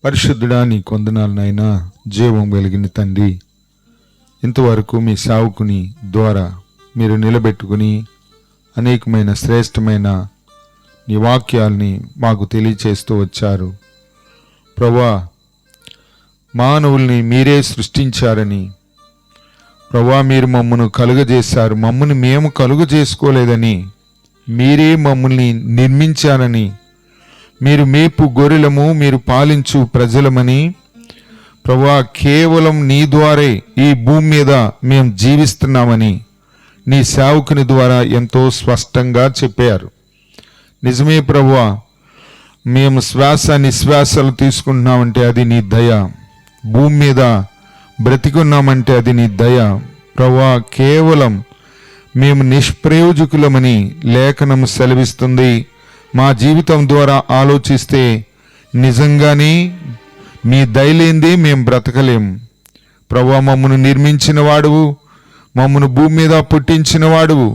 పరిశుద్ధుడా, నీ కొందనాలు నాయనా, జీవం కలిగిన తండ్రి, ఇంతవరకు మీ సేవకుని ద్వారా మీరు నిలబెట్టుకుని అనేకమైన శ్రేష్టమైన నీ వాక్యాల్ని మాకు తెలియచేస్తూ వచ్చారు. ప్రభువా, మానవుల్ని మీరే సృష్టించారని, ప్రభువా మీరు మమ్మను కలుగజేశారు, మమ్మల్ని మేము కలుగజేసుకోలేదని, మీరే మమ్మల్ని నిర్మించారని, మీరు మేపు గొర్రెలము, మీరు పాలించు ప్రజలమని, ప్రభువా కేవలం నీ ద్వారే ఈ భూమి మీద మేము జీవిస్తున్నామని నీ సేవకుని ద్వారా ఎంతో స్పష్టంగా చెప్పారు. నిజమే ప్రభువా, మేము శ్వాస నిశ్వాసాలు తీసుకుంటున్నామంటే అది నీ దయ, భూమి మీద బ్రతికున్నామంటే అది నీ దయ. ప్రభువా, కేవలం మేము నిష్ప్రయోజకులమని లేఖనం సెలవిస్తుంది. మా జీవితం ద్వారా ఆలోచిస్తే నిజంగానే మీ దయలేందే మేము బ్రతకలేం. ప్రభువా, మమ్మను నిర్మించిన వాడువు, మమ్మను భూమి మీద పుట్టించిన వాడువు.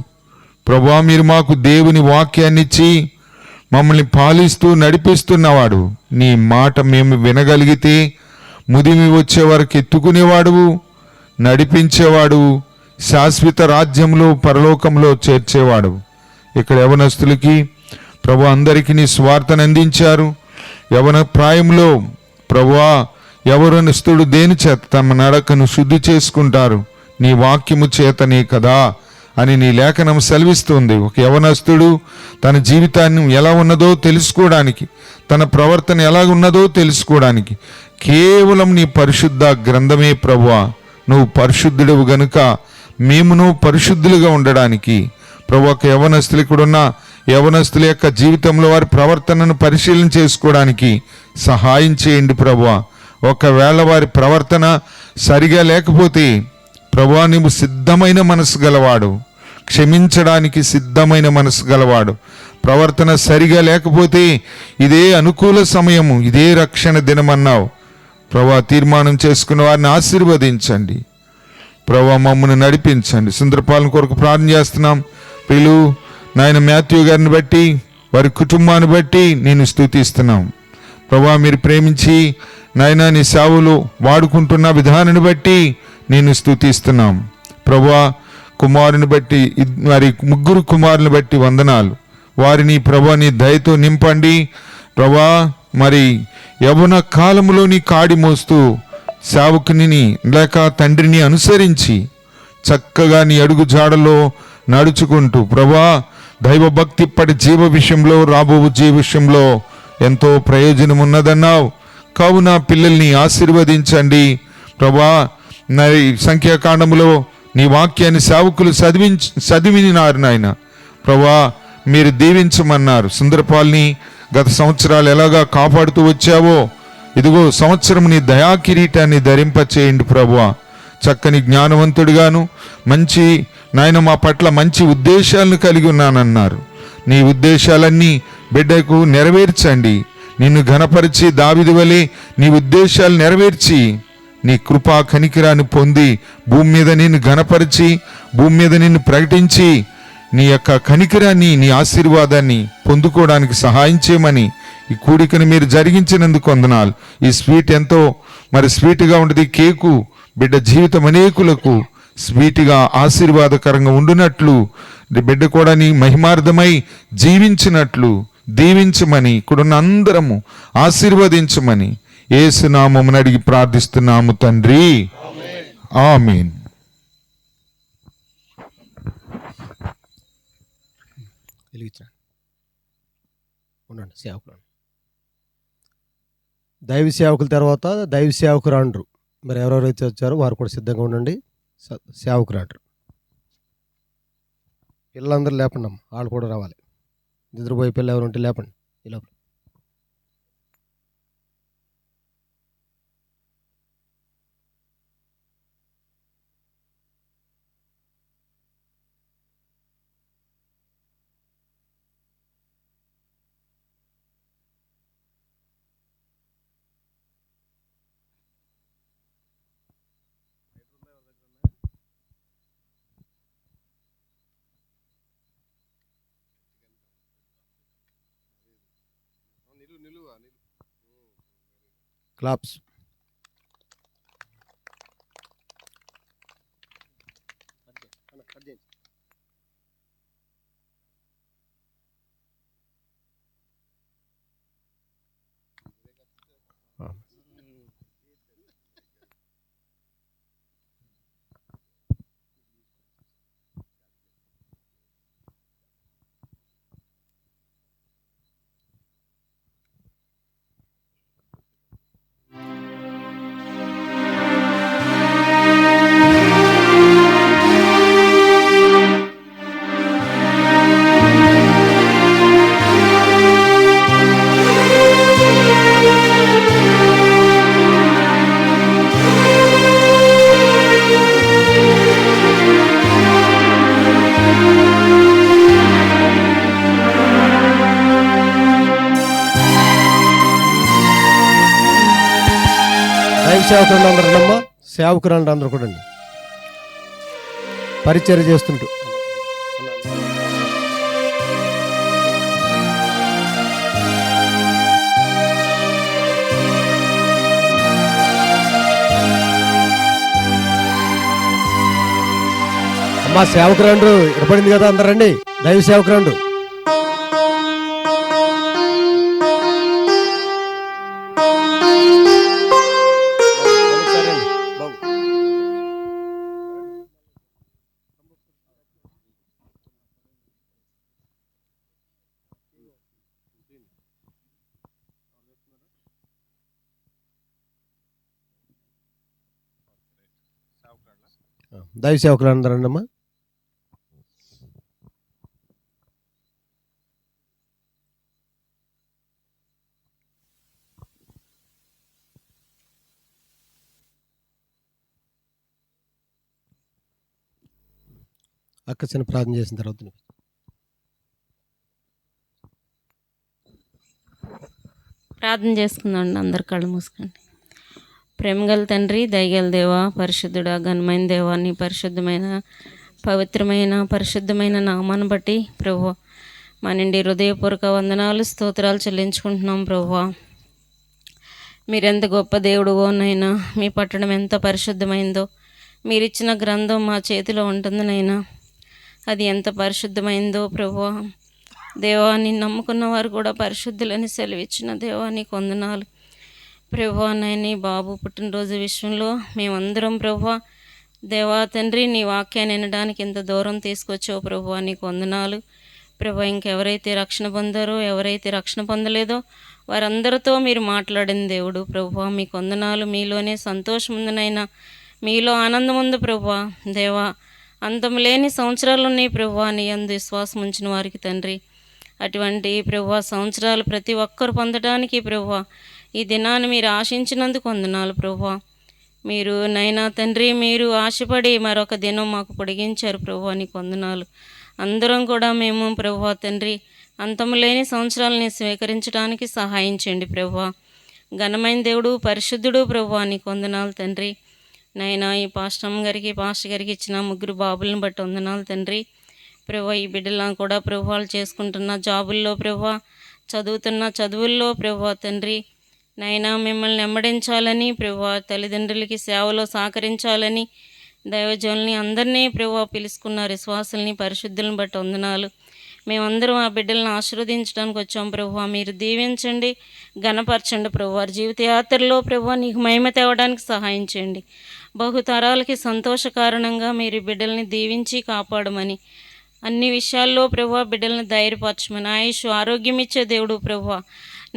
ప్రభువా, మీరు మాకు దేవుని వాక్యాన్నిచ్చి మమ్మల్ని పాలిస్తూ నడిపిస్తున్నవాడు. నీ మాట మేము వినగలిగితే ముదిమి వచ్చే వరకు ఎత్తుకునేవాడువు, నడిపించేవాడు, శాశ్వత రాజ్యంలో పరలోకంలో చేర్చేవాడు. ఇక్కడ యవనస్తులకి ప్రభు అందరికీ నీ స్వార్థను అందించారు. యవన ప్రాయంలో ప్రభువా, యవనస్తుడు దేని చేత తమ నడకను శుద్ధి చేసుకుంటారు? నీ వాక్యము చేతనే కదా అని నీ లేఖనం సెలవిస్తుంది. ఒక యవనస్తుడు తన జీవితాన్ని ఎలా ఉన్నదో తెలుసుకోవడానికి, తన ప్రవర్తన ఎలా ఉన్నదో తెలుసుకోవడానికి కేవలం నీ పరిశుద్ధ గ్రంథమే ప్రభువా. నువ్వు పరిశుద్ధుడవు గనుక మేమును పరిశుద్ధులుగా ఉండడానికి ప్రభు, ఒక యవనస్తులు ఇక్కడున్న యవనస్తుల యొక్క జీవితంలో వారి ప్రవర్తనను పరిశీలన చేసుకోవడానికి సహాయం చేయండి ప్రభువా. ఒకవేళ వారి ప్రవర్తన సరిగా లేకపోతే ప్రభువా, నీవు సిద్ధమైన మనసు గలవాడు, క్షమించడానికి సిద్ధమైన మనసు గలవాడు. ప్రవర్తన సరిగా లేకపోతే ఇదే అనుకూల సమయము, ఇదే రక్షణ దినమన్నావు ప్రభువా. తీర్మానం చేసుకున్న వారిని ఆశీర్వదించండి ప్రభువా, మమ్మల్ని నడిపించండి. సుందరపాలన కొరకు ప్రార్థన చేస్తున్నాం. పిలు నాయన మాథ్యూ గారిని బట్టి, వారి కుటుంబాన్ని బట్టి నేను స్తుతిస్తున్నాం ప్రభువా. మీరు ప్రేమించి నాయన నీ సేవలు వాడుకుంటున్న విధానాన్ని బట్టి నేను స్తుతిస్తున్నాం ప్రభువా. కుమారుని బట్టి, వారి ముగ్గురు కుమారుని బట్టి వందనాలు. వారిని ప్రభువా నీ దయతో నింపండి ప్రభువా. మరి యవ్వన కాలంలో నీ కాడి మోస్తూ సేవకుని లేక తండ్రిని అనుసరించి చక్కగా నీ అడుగు జాడలో నడుచుకుంటూ ప్రభువా దైవ భక్తి పడి జీవ విషయంలో, రాబో జీవ విషయంలో ఎంతో ప్రయోజనం ఉన్నదన్నావు. కావున పిల్లల్ని ఆశీర్వదించండి ప్రభా. సంఖ్యాకాండములో నీ వాక్యాన్ని సేవకులు చదివినారు నాయన ప్రభా. మీరు దీవించమన్నారు. సుందరపాల్ని గత సంవత్సరాలు ఎలాగా కాపాడుతూ వచ్చావో ఇదిగో సంవత్సరం నీ దయా కిరీటాన్ని ధరింపచేయండి ప్రభువా. చక్కని జ్ఞానవంతుడిగాను మంచి నాయన మా పట్ల మంచి ఉద్దేశాలను కలిగి ఉన్నానన్నారు. నీ ఉద్దేశాలన్నీ బిడ్డకు నెరవేర్చండి. నిన్ను ఘనపరిచి దావీదు వలె నీ ఉద్దేశాలు నెరవేర్చి నీ కృపా కనికిరాన్ని పొంది భూమి మీద నిన్ను ఘనపరిచి భూమి మీద నిన్ను ప్రకటించి నీ యొక్క కనికిరాన్ని నీ ఆశీర్వాదాన్ని పొందుకోవడానికి సహాయం చేయమని ఈ కూడికను మీరు జరిగించినందుకు వందనాలు. ఈ స్వీట్ ఎంతో స్వీట్గా ఉంటుంది. కేకు బిడ్డ జీవితం అనేకులకు స్వీట్గా ఆశీర్వాదకరంగా ఉండునట్లు బిడ్డ కూడా నీ మహిమార్థమై జీవించినట్లు దీవించమని ఇక్కడున్న అందరము ఆశీర్వదించమని యేసు నామమున అడిగి ప్రార్థిస్తున్నాము తండ్రి. ఆమేన్. దైవ సేవకుల తర్వాత దైవ సేవకురాండ్రు మరి ఎవరెవరైతే వచ్చారో వారు కూడా సిద్ధంగా ఉండండి. సేవకురాండ్రు పిల్లలందరూ లేపండి అమ్మ, వాళ్ళు కూడా రావాలి. నిద్రపోయే పిల్లలు ఎవరు ఉంటే లేపండి. ఈ లోపల క్లాప్స్. సేవకులు అందరూ అమ్మా, సేవకురాలు అందరూ కూడా పరిచర్య చేస్తుంటూ అమ్మా సేవకురాండ్రు ఏర్పడింది కదా, అందరు రండి. దైవ సేవకురాండ్రు దైవ సేవకులు అందరూ రండి అమ్మా. అక్క చిన్న ప్రార్థన చేసిన తర్వాత ప్రార్థన చేసుకుందాం. అందరు కళ్ళు మూసుకోండి. ప్రేమగల తండ్రి, దయగల దేవా, పరిశుద్ధుడా, ఘనమైన దేవా, నీ పరిశుద్ధమైన పరిశుద్ధమైన నామాన్ని బట్టి ప్రభువా మా నుండి హృదయపూర్వక వందనాలు స్తోత్రాలు చెల్లించుకుంటున్నాం. ప్రభువా మీరెంత గొప్ప దేవుడువో నైనా, మీ పట్టణం ఎంత పరిశుద్ధమైందో, మీరిచ్చిన గ్రంథం మా చేతిలో ఉంటుంది నైనా, అది ఎంత పరిశుద్ధమైందో ప్రభువా. దేవా, నిన్ను నమ్ముకున్న వారు కూడా పరిశుద్ధులని సెలవిచ్చిన దేవా నీకు వందనాలు ప్రభువా. నాయని బాబు పుట్టినరోజు విషయంలో మేమందరం ప్రభువా దేవా తండ్రి నీ వాక్యాన్ని వినడానికి ఎంత దూరం తీసుకొచ్చావు ప్రభువా నీకు వందనాలు ప్రభువా. ఇంకెవరైతే రక్షణ పొందారో, ఎవరైతే రక్షణ పొందలేదో వారందరితో మీరు మాట్లాడిన దేవుడు ప్రభువా, మీ వందనాలు. మీలోనే సంతోషం ఉందనైనా, మీలో ఆనందం ఉంది ప్రభువా. దేవా, అంతం లేని సంవత్సరాలు ఉన్నాయి ప్రభువా నీ యందు విశ్వాసం ఉంచిన వారికి తండ్రి. అటువంటి ప్రభువా సంవత్సరాలు ప్రతి ఒక్కరు పొందడానికి ప్రభువా ఈ దినాన్ని మీరు ఆశించినందుకు వందనాలు ప్రభువా. మీరు నైనా తండ్రి, మీరు ఆశపడి మరొక దినం మాకు పొడిగించారు ప్రభువా, నీకు వందనాలు. అందరం కూడా మేము ప్రభువా తండ్రి అంతము లేని సంవత్సరాలని స్వీకరించడానికి సహాయం చేయండి ప్రభువా. ఘనమైన దేవుడు, పరిశుద్ధుడు ప్రభువా, నీకు వందనాలు తండ్రి. నైనా ఈ పాస్టర్ గారికి ఇచ్చిన 3 బాబులను బట్టి వందనాలు తండ్రి. ప్రభువా, ఈ బిడ్డలను కూడా ప్రభువాలు చేసుకుంటున్న జాబుల్లో ప్రభువా, చదువుతున్న చదువుల్లో ప్రభువా తండ్రి, నైనా మిమ్మల్ని వెంబడించాలని ప్రభువా, తల్లిదండ్రులకి సేవలో సహకరించాలని దైవజనుల్ని అందరినీ ప్రభువా పిలుచుకున్న విశ్వాసుల్ని, పరిశుద్ధులను బట్టి వందనాలు. మేమందరం ఆ బిడ్డలను ఆశీర్వదించడానికి వచ్చాం ప్రభువా. మీరు దీవించండి, ఘనపరచండి ప్రభువా. వారి జీవితయాత్రలో ప్రభువా నీకు మహిమ తేవడానికి సహాయం చేయండి. బహుతరాలకి సంతోష కారణంగా మీరు బిడ్డల్ని దీవించి కాపాడమని, అన్ని విషయాల్లో ప్రభువా బిడ్డలను ధైర్యపరచమని, ఆయుష్ ఆరోగ్యం ఇచ్చే దేవుడు ప్రభువా,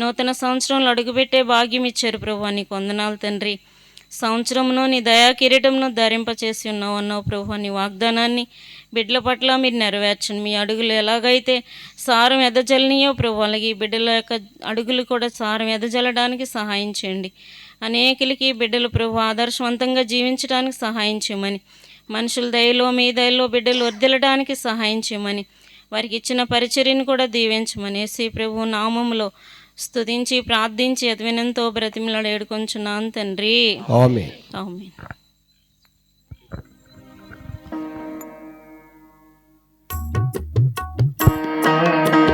నూతన సంవత్సరంలో అడుగుపెట్టే భాగ్యం ఇచ్చారు ప్రభువా, నీకు వందనాలు తండ్రి. సంవత్సరమును నీ దయా కిరీటంను ధరింపచేసి ఉన్నావు ప్రభువా. నీ వాగ్దానాన్ని బిడ్డల పట్ల మీరు నెరవేర్చండి. మీ అడుగులు ఎలాగైతే సారం ఎదజల్లనియో ప్రభు, అలాగే ఈ బిడ్డల యొక్క అడుగులు కూడా సారం ఎదజల్లడానికి సహాయం చేయండి. అనేకులకి బిడ్డలు ప్రభు ఆదర్శవంతంగా జీవించడానికి సహాయం చేయమని, మనుషుల దయలో మీ దయలో బిడ్డలు వర్ధిల్లడానికి సహాయం చేయమని, వారికి ఇచ్చిన పరిచర్యను కూడా దీవించమని యేసు ప్రభు నామములో స్తుతించి ప్రార్థించి అతివినంతో బ్రతిమలాడి ఏడుకొంచున్నాను తండ్రి. ఆమేన్. ఆమేన్.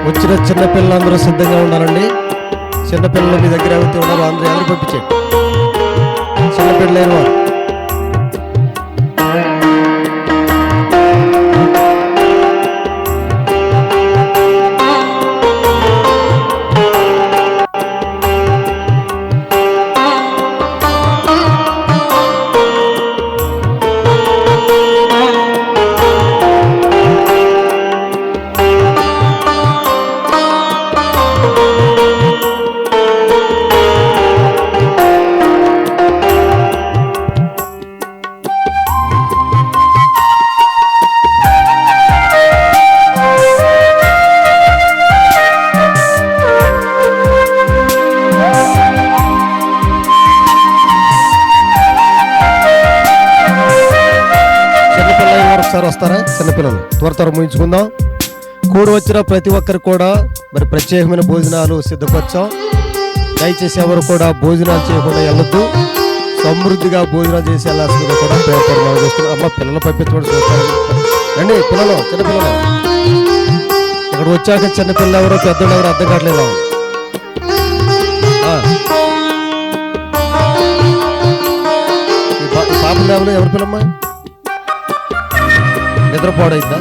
వచ్చిన చిన్నపిల్లలందరూ సిద్ధంగా ఉండాలండి. చిన్నపిల్లలు మీ దగ్గర ఎవరైతే ఉన్నారో అందరూ ఎవరు పంపించండి. చిన్నపిల్లలు లేని వారు ఒకసారి వస్తారా? చిన్నపిల్లలు త్వర ముగించుకుందాం. కూడి వచ్చిన ప్రతి ఒక్కరు కూడా మరి ప్రత్యేకమైన భోజనాలు సిద్ధపరచాం. దయచేసి ఎవరు కూడా భోజనాలు చేయకుండా వెళ్ళొద్దు. సమృద్ధిగా భోజనాలు చేసి వెళ్ళాల్సిందిగా కూడా పేపర్ చేస్తున్నాం. అమ్మ పిల్లలు పంపించడం చూస్తారు. రండి పిల్లలు, చిన్నపిల్లలు ఇక్కడ వచ్చాక చిన్నపిల్లలు ఎవరో పెద్దలు ఎవరు అర్థం కావట్లేదు. పాప లేవలు ఎవరి పిల్లమ్మ నిద్రపోడైందా?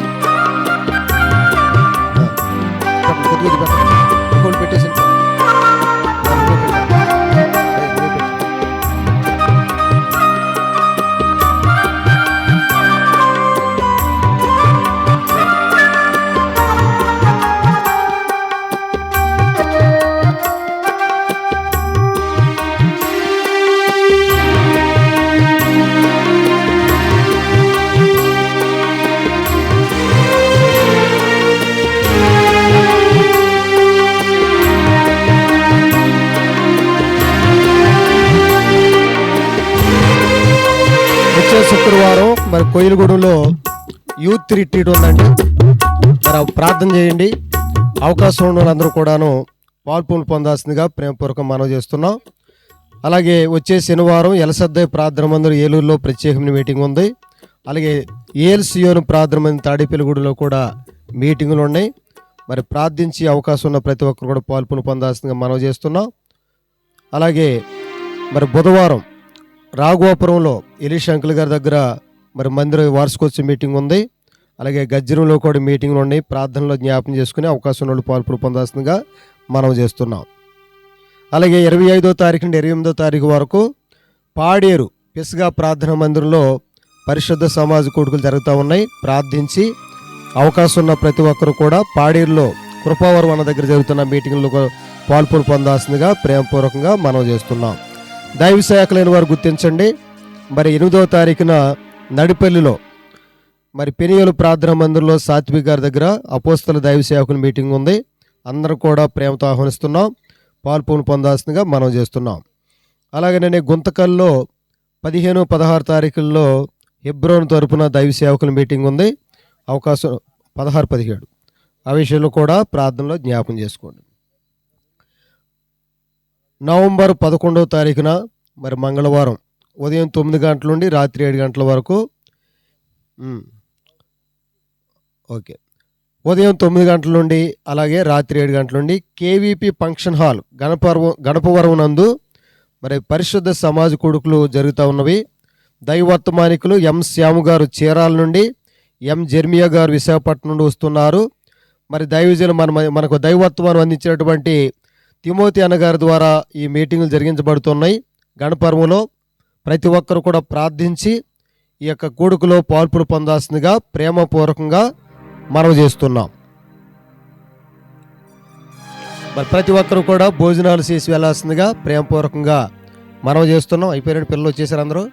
కొద్దిగా పెట్టేసి శుక్రవారం మరి కోయిలగూడెంలో యూత్ రిట్రీట్ ఉందండి. మరి ప్రార్థన చేయండి. అవకాశం ఉన్న వాళ్ళందరూ కూడాను పాల్పొందు పొందాల్సిందిగా ప్రేమపూర్వకం మనవి చేస్తున్నాం. అలాగే వచ్చే శనివారం ఎలసద్దయ్య ప్రార్థన మందిరం ఏలూరులో ప్రత్యేకమైన మీటింగ్ ఉంది. అలాగే ఏఎల్సియోను ప్రార్థన మందిరం తాడేపల్లిగూడెలో కూడా మీటింగులు ఉన్నాయి. మరి ప్రార్థించి అవకాశం ఉన్న ప్రతి ఒక్కరు కూడా పాల్పొందు పొందాల్సిందిగా మనవి చేస్తున్నాం. అలాగే మరి బుధవారం రాఘవాపురంలో ఎలీష్ అంకుల్ గారి దగ్గర మరి మందిర వార్షికోత్సవ మీటింగ్ ఉంది. అలాగే గజ్జరంలో కూడా మీటింగ్లు ఉన్నాయి. ప్రార్థనలో జ్ఞాపకం చేసుకుని అవకాశం ఉన్న పాల్పొందు పొందాల్సిందిగా మనం చేస్తున్నాం. అలాగే 25వ తారీఖు నుండి 28వ తారీఖు వరకు పాడేరు పిస్గా ప్రార్థనా మందిరంలో పరిశుద్ధ సమాజ కూడుకులు జరుగుతూ ఉన్నాయి. ప్రార్థించి అవకాశం ఉన్న ప్రతి ఒక్కరు కూడా పాడేరులో కృపావరం అన్న దగ్గర జరుగుతున్న మీటింగ్లో పాల్పొని పొందాల్సిందిగా ప్రేమపూర్వకంగా మనం చేస్తున్నాం. దైవ సేవకులైన వారు గుర్తించండి. మరి 8వ తారీఖున నడిపల్లిలో మరి పెనియలు ప్రార్థనా మందిరంలో సాత్విక్ గారి దగ్గర అపోస్తల దైవ సేవకుల మీటింగ్ ఉంది. అందరూ కూడా ప్రేమతో ఆహ్వానిస్తున్నాం. పాల్పొని పొందాల్సిందిగా మనం చేస్తున్నాం. అలాగనే గుంతకల్లో 15, 16 తారీఖుల్లో హెబ్రోన్ తరపున దైవ సేవకుల మీటింగ్ ఉంది. అవకాశం 16, 17 ఆ విషయంలో కూడా ప్రార్థనలో జ్ఞాపం చేసుకోండి. నవంబర్ 11వ తారీఖున మరి మంగళవారం ఉదయం 9 గంటల నుండి రాత్రి 7 గంటల వరకు ఉదయం 9 గంటల నుండి అలాగే రాత్రి 7 గంటల నుండి కేవీపీ ఫంక్షన్ హాల్ గణపవరం నందు మరి పరిశుద్ధ సమాజ కొడుకులు జరుగుతూ ఉన్నవి. దైవవర్తమానికులు ఎం శ్యాము గారు చీరాల నుండి, ఎం జెర్మియా గారు విశాఖపట్నం నుండి వస్తున్నారు. మరి దైవజనులు మనకు దైవవర్తమానం అందించినటువంటి తిమోతి అన్నగారి ద్వారా ఈ మీటింగులు జరిగించబడుతున్నాయి. గణపర్వంలో ప్రతి ఒక్కరు కూడా ప్రార్థించి ఈ యొక్క కూడుకులో పాల్పులు పొందాల్సిందిగా ప్రేమపూర్వకంగా మనవి చేస్తున్నాం. మరి ప్రతి ఒక్కరు కూడా భోజనాలు చేసి వెళ్ళాల్సిందిగా ప్రేమపూర్వకంగా మనవి చేస్తున్నాం. అయిపోయిన పిల్లలు వచ్చేసారు అందరూ.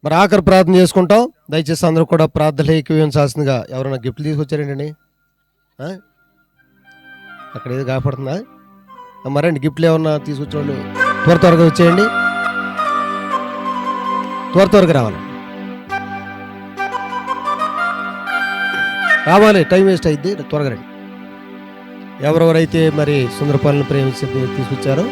మరి ఆఖరి ప్రార్థన చేసుకుంటాం. దయచేసి అందరూ కూడా ప్రార్థనలు ఏకీవించాల్సిందిగా. ఎవరైనా గిఫ్ట్లు తీసుకొచ్చారండి? అక్కడ ఏదో కాపాడుతుందా? మరండి గిఫ్ట్లు ఏమన్నా తీసుకొచ్చేవాళ్ళు త్వరగా వచ్చేయండి. త్వరగా రావాలి, టైం వేస్ట్ అయింది. త్వరగా రండి. ఎవరెవరైతే మరి సుందరపాలను ప్రేమించి తీసుకొచ్చారో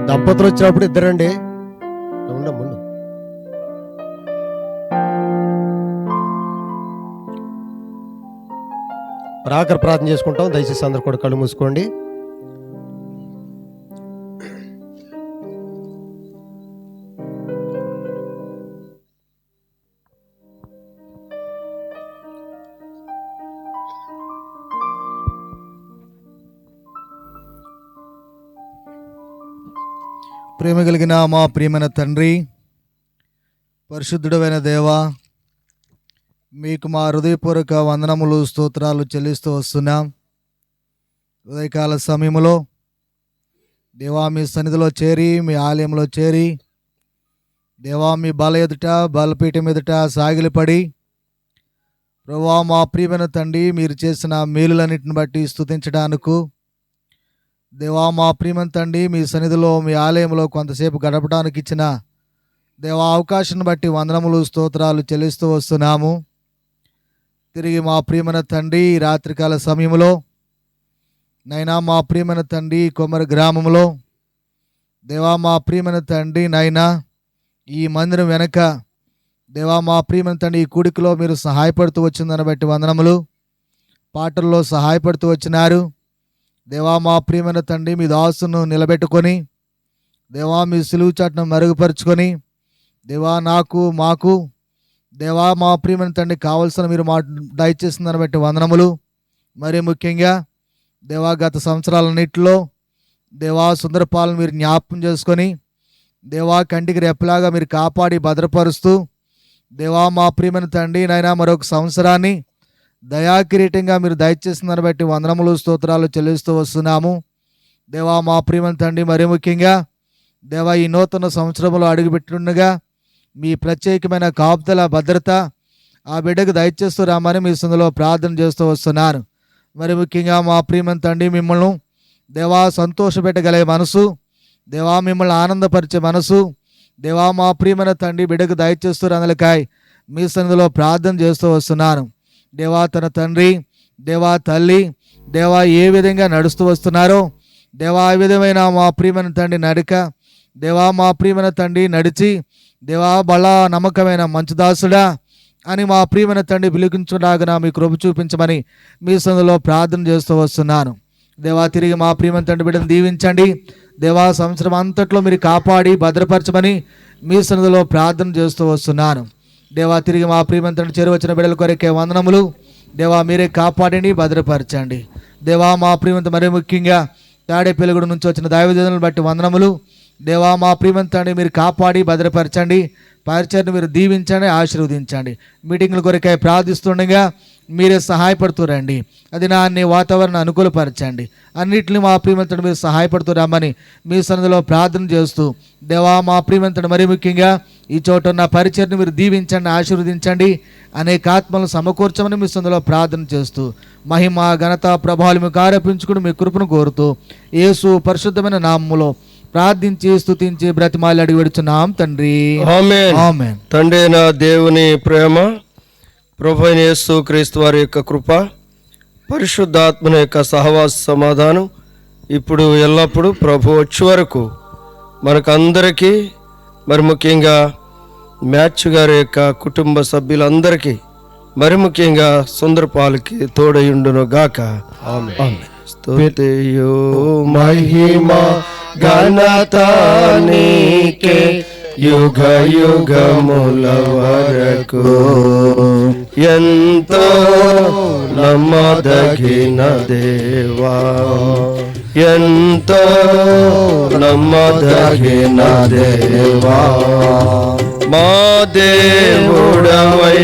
దంపతులు వచ్చినప్పుడు ఇద్దరండి. ఉండమ్మండు. ఆఖరి ప్రార్థన చేసుకుంటాం. దయచేసి అందరు కూడా కళ్ళు మూసుకోండి. ప్రేమ కలిగిన మా ప్రియమైన తండ్రి, పరిశుద్ధుడైన దేవా, మీకు మా హృదయపూర్వక వందనములు, స్తోత్రాలు చెల్లిస్తూ వస్తున్నాం. ఉదయకాల సమయంలో దేవా మీ సన్నిధిలో చేరి, మీ ఆలయంలో చేరి, దేవా మీ బల ఎదుట, బలపీఠం ఎదుట సాగిలపడి, ప్రభువా మా ప్రియమైన తండ్రి మీరు చేసిన మేలులన్నిటిని బట్టి స్తుతించడానికి, దేవా మా ప్రియమైన తండ్రి మీ సన్నిధిలో మీ ఆలయంలో కొంతసేపు గడపడానికి ఇచ్చిన దేవా అవకాశాన్ని బట్టి వందనములు, స్తోత్రాలు చెల్లిస్తూ వస్తున్నాము. తిరిగి మా ప్రియమైన తండ్రి ఈ రాత్రికాల సమయంలో నైనా మా ప్రియమైన తండ్రి కొమ్మరి గ్రామంలో దేవా మా ప్రియమైన తండ్రి నైనా ఈ మందిరం వెనక దేవా మా ప్రియమైన తండ్రి ఈ కూడికలో మీరు సహాయపడుతూ వచ్చిందని బట్టి వందనములు. పాటల్లో సహాయపడుతూ వచ్చినారు. దేవా మా ప్రియమైన తండ్రి మీ దాసును నిలబెట్టుకొని, దేవా మీ సిలువు చాటును మరుగుపరుచుకొని, దేవా నాకు మాకు దేవా మా ప్రియమైన తండ్రి కావలసిన మీరు మా దయచేసిందని బట్టి వందనములు. మరి ముఖ్యంగా దేవా గత సంవత్సరాలన్నింటిలో దేవా సుందరపాలను మీరు జ్ఞాపకం చేసుకొని, దేవా కంటికి రెప్పలాగా మీరు కాపాడి భద్రపరుస్తూ, దేవా మా ప్రియమైన తండ్రి నైనా మరొక సంవత్సరాన్ని దయాకిరీటంగా మీరు దయచేస్తున్నారు బట్టి వందనములు స్తోత్రాలు చెల్లిస్తూ వస్తున్నాము. దేవా మా ప్రియమైన తండ్రి, మరీ ముఖ్యంగా దేవా ఈ నూతన సంవత్సరంలో అడుగుపెట్టుండగా మీ ప్రత్యేకమైన కాపుదల భద్రత ఆ బిడ్డకు దయచేస్తూ రామని మీ సందులో ప్రార్థన చేస్తూ వస్తున్నాను. మరి ముఖ్యంగా మా ప్రియమైన తండ్రి, మిమ్మల్ని దేవా సంతోషపెట్టగలిగే మనసు, దేవా మిమ్మల్ని ఆనందపరిచే మనసు, దేవా మా ప్రియమైన తండ్రి బిడ్డకు దయచేస్తూ రందలకాయ్ మీ సన్నిధిలో ప్రార్థన చేస్తూ వస్తున్నాను. దేవా తన తండ్రి, దేవా తల్లి, దేవా ఏ విధంగా నడుస్తూ వస్తున్నారో దేవా ఆ విధమైన మా ప్రియమైన తండ్రి నడక, దేవా మా ప్రియమైన తండ్రి నడిచి దేవా బలా నమ్మకమైన మంచు దాసుడా అని మా ప్రియమైన తండ్రి పిలిపించులాగన మీ కృప చూపించమని మీ సన్నిధిలో ప్రార్థన చేస్తూ వస్తున్నాను. దేవా తిరిగి మా ప్రియమైన తండ్రి బిడ్డను దీవించండి. దేవా సంవత్సరం అంతట్లో మీరు కాపాడి భద్రపరచమని మీ సన్నిధిలో ప్రార్థన చేస్తూ వస్తున్నాను. దేవా తిరిగి మా ప్రియమైన తండ్రి చేరువచ్చిన బిడ్డల కొరకే వందనములు. దేవా మీరే కాపాడండి, భద్రపరచండి. దేవా మా ప్రియమైన మరీ ముఖ్యంగా తాడేపల్లిగూడ నుంచి వచ్చిన దైవజనులను బట్టి వందనములు. దేవా మా ప్రియమైన తండ్రి మీరు కాపాడి భద్రపరచండి, పరిచయను మీరు దీవించండి, ఆశీర్వదించండి. మీటింగ్ల కొరకై ప్రార్థిస్తుండగా మీరే సహాయపడుతురండి. అది నాన్ని వాతావరణం అనుకూలపరచండి. అన్నింటినీ మా ప్రియమంతుడు మీరు సహాయపడుతురామని మీ సన్నిధిలో ప్రార్థన చేస్తూ దేవా మా ప్రియమంతుడు మరీ ముఖ్యంగా ఈ చోట ఉన్న పరిచయను మీరు దీవించండి, ఆశీర్వదించండి, అనేక ఆత్మలను సమకూర్చమని మీ సన్నిధిలో ప్రార్థన చేస్తూ మహిమ ఘనత ప్రభావాలు మీకు ఆరోపించుకుని మీ కృపను కోరుతూ యేసు పరిశుద్ధమైన నామములో ప్రార్థించి స్తుతించి బ్రతిమాలి అడిగి విడుచున్నాం తండ్రి, ఆమేన్. ఆమేన్. తండ్రి అయిన దేవుని ప్రేమ, ప్రభు అయిన యేసు క్రీస్తు వారి యొక్క కృప, పరిశుద్ధాత్మని యొక్క సహవాస సమాధానం ఇప్పుడు ఎల్లప్పుడూ ప్రభు వచ్చే వరకు మనకందరికీ, మరి ముఖ్యంగా మ్యాచ్ గారి యొక్క కుటుంబ సభ్యులందరికీ, మరి ముఖ్యంగా సుందరపాలకి తోడయుండును గాక. ఆమేన్. స్తుతియు మహిమ ఘనత నీకే యుగ యుగముల వరకు. ఎంతో నమ్మదగిన దేవా, ఎంతో నమ్మదగిన దేవా, మా దేవుడవై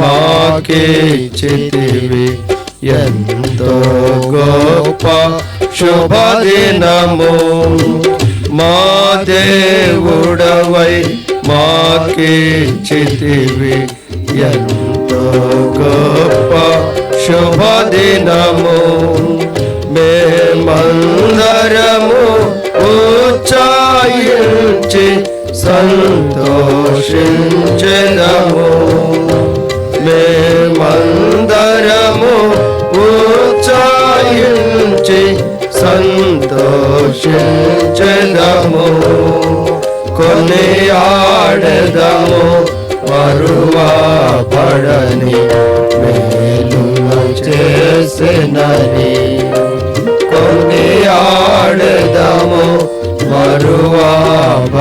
మాకిచ్చితివి ఎంతో గొప్ప శుభదినము. మా దేవుడవై మాకిచ్చితివి ఎంతో గొప్ప శుభదినము. మేమందరము ఉచ్చాయించి సంతోషించెదము. మేమందరము ఉచ్చాయించి సంతోషించెదము. కొనియాడెదము మరువబడని మేలులు చేసినని. కొనియాడెదము మరువబడని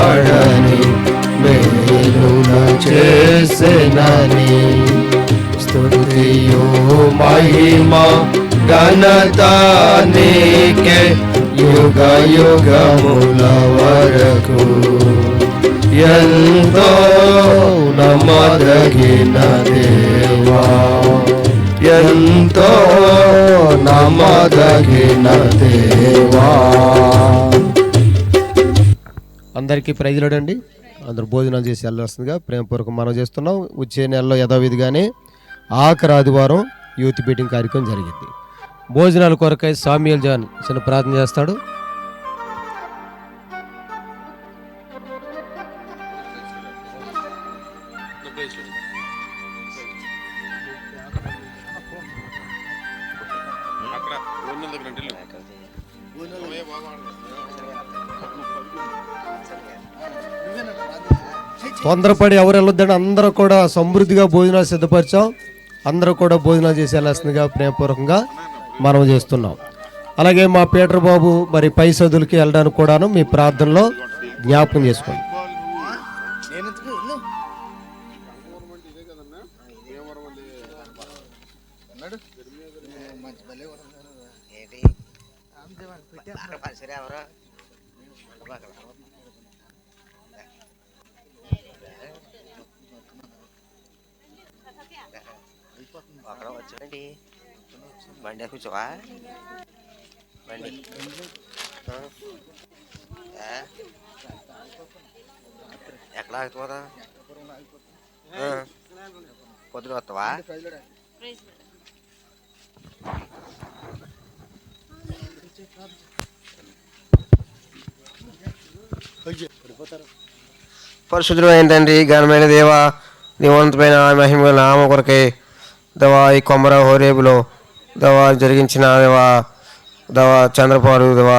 మేలులు చేసినని. స్తుతియు మహిమ ఘనత నీకే యుగ యుగముల వరకు. ఎంతో నమ్మదగిన దేవా, ఎంతో నమ్మదగిన దేవా. అందరికీ ప్రైజ్లాడండి. అందరూ భోజనాలు చేసి వెళ్ళాల్సిందిగా ప్రేమపూర్వకం మనం చేస్తున్నాం. వచ్చే నెలలో యథావిధిగానే ఆఖరి ఆదివారం యూత్ మీటింగ్ కార్యక్రమం జరిగింది. భోజనాల కొరకై సామ్యూల్ జాన్ చిన్న ప్రార్థన చేస్తాడు. తొందరపడి ఎవరు వెళ్ళొద్దండి. అందరూ కూడా సమృద్ధిగా భోజనాలు సిద్ధపరిచాం. అందరూ కూడా భోజనాలు చేసి వెళ్ళాల్సిందిగా ప్రేమపూర్వకంగా మనం చేస్తున్నాం. అలాగే మా పీటర్ బాబు మరి పై చదువులకి వెళ్ళడానికి కూడాను మీ ప్రార్థనలో జ్ఞాపకం చేసుకోండి. అక్కడ వచ్చాడండి బండి కూర్చోవా బండి ఎక్కడ ఆగుతుందా పొద్దున వస్తావా పరిశుద్ధుడు ఏంటండి ఘనమైన దేవ నివంతమైన మహిమ నామ కొరకే దవా ఈ కొమర హోరేబులో దవా జరిగించిన దవా చంద్రపాడు దవా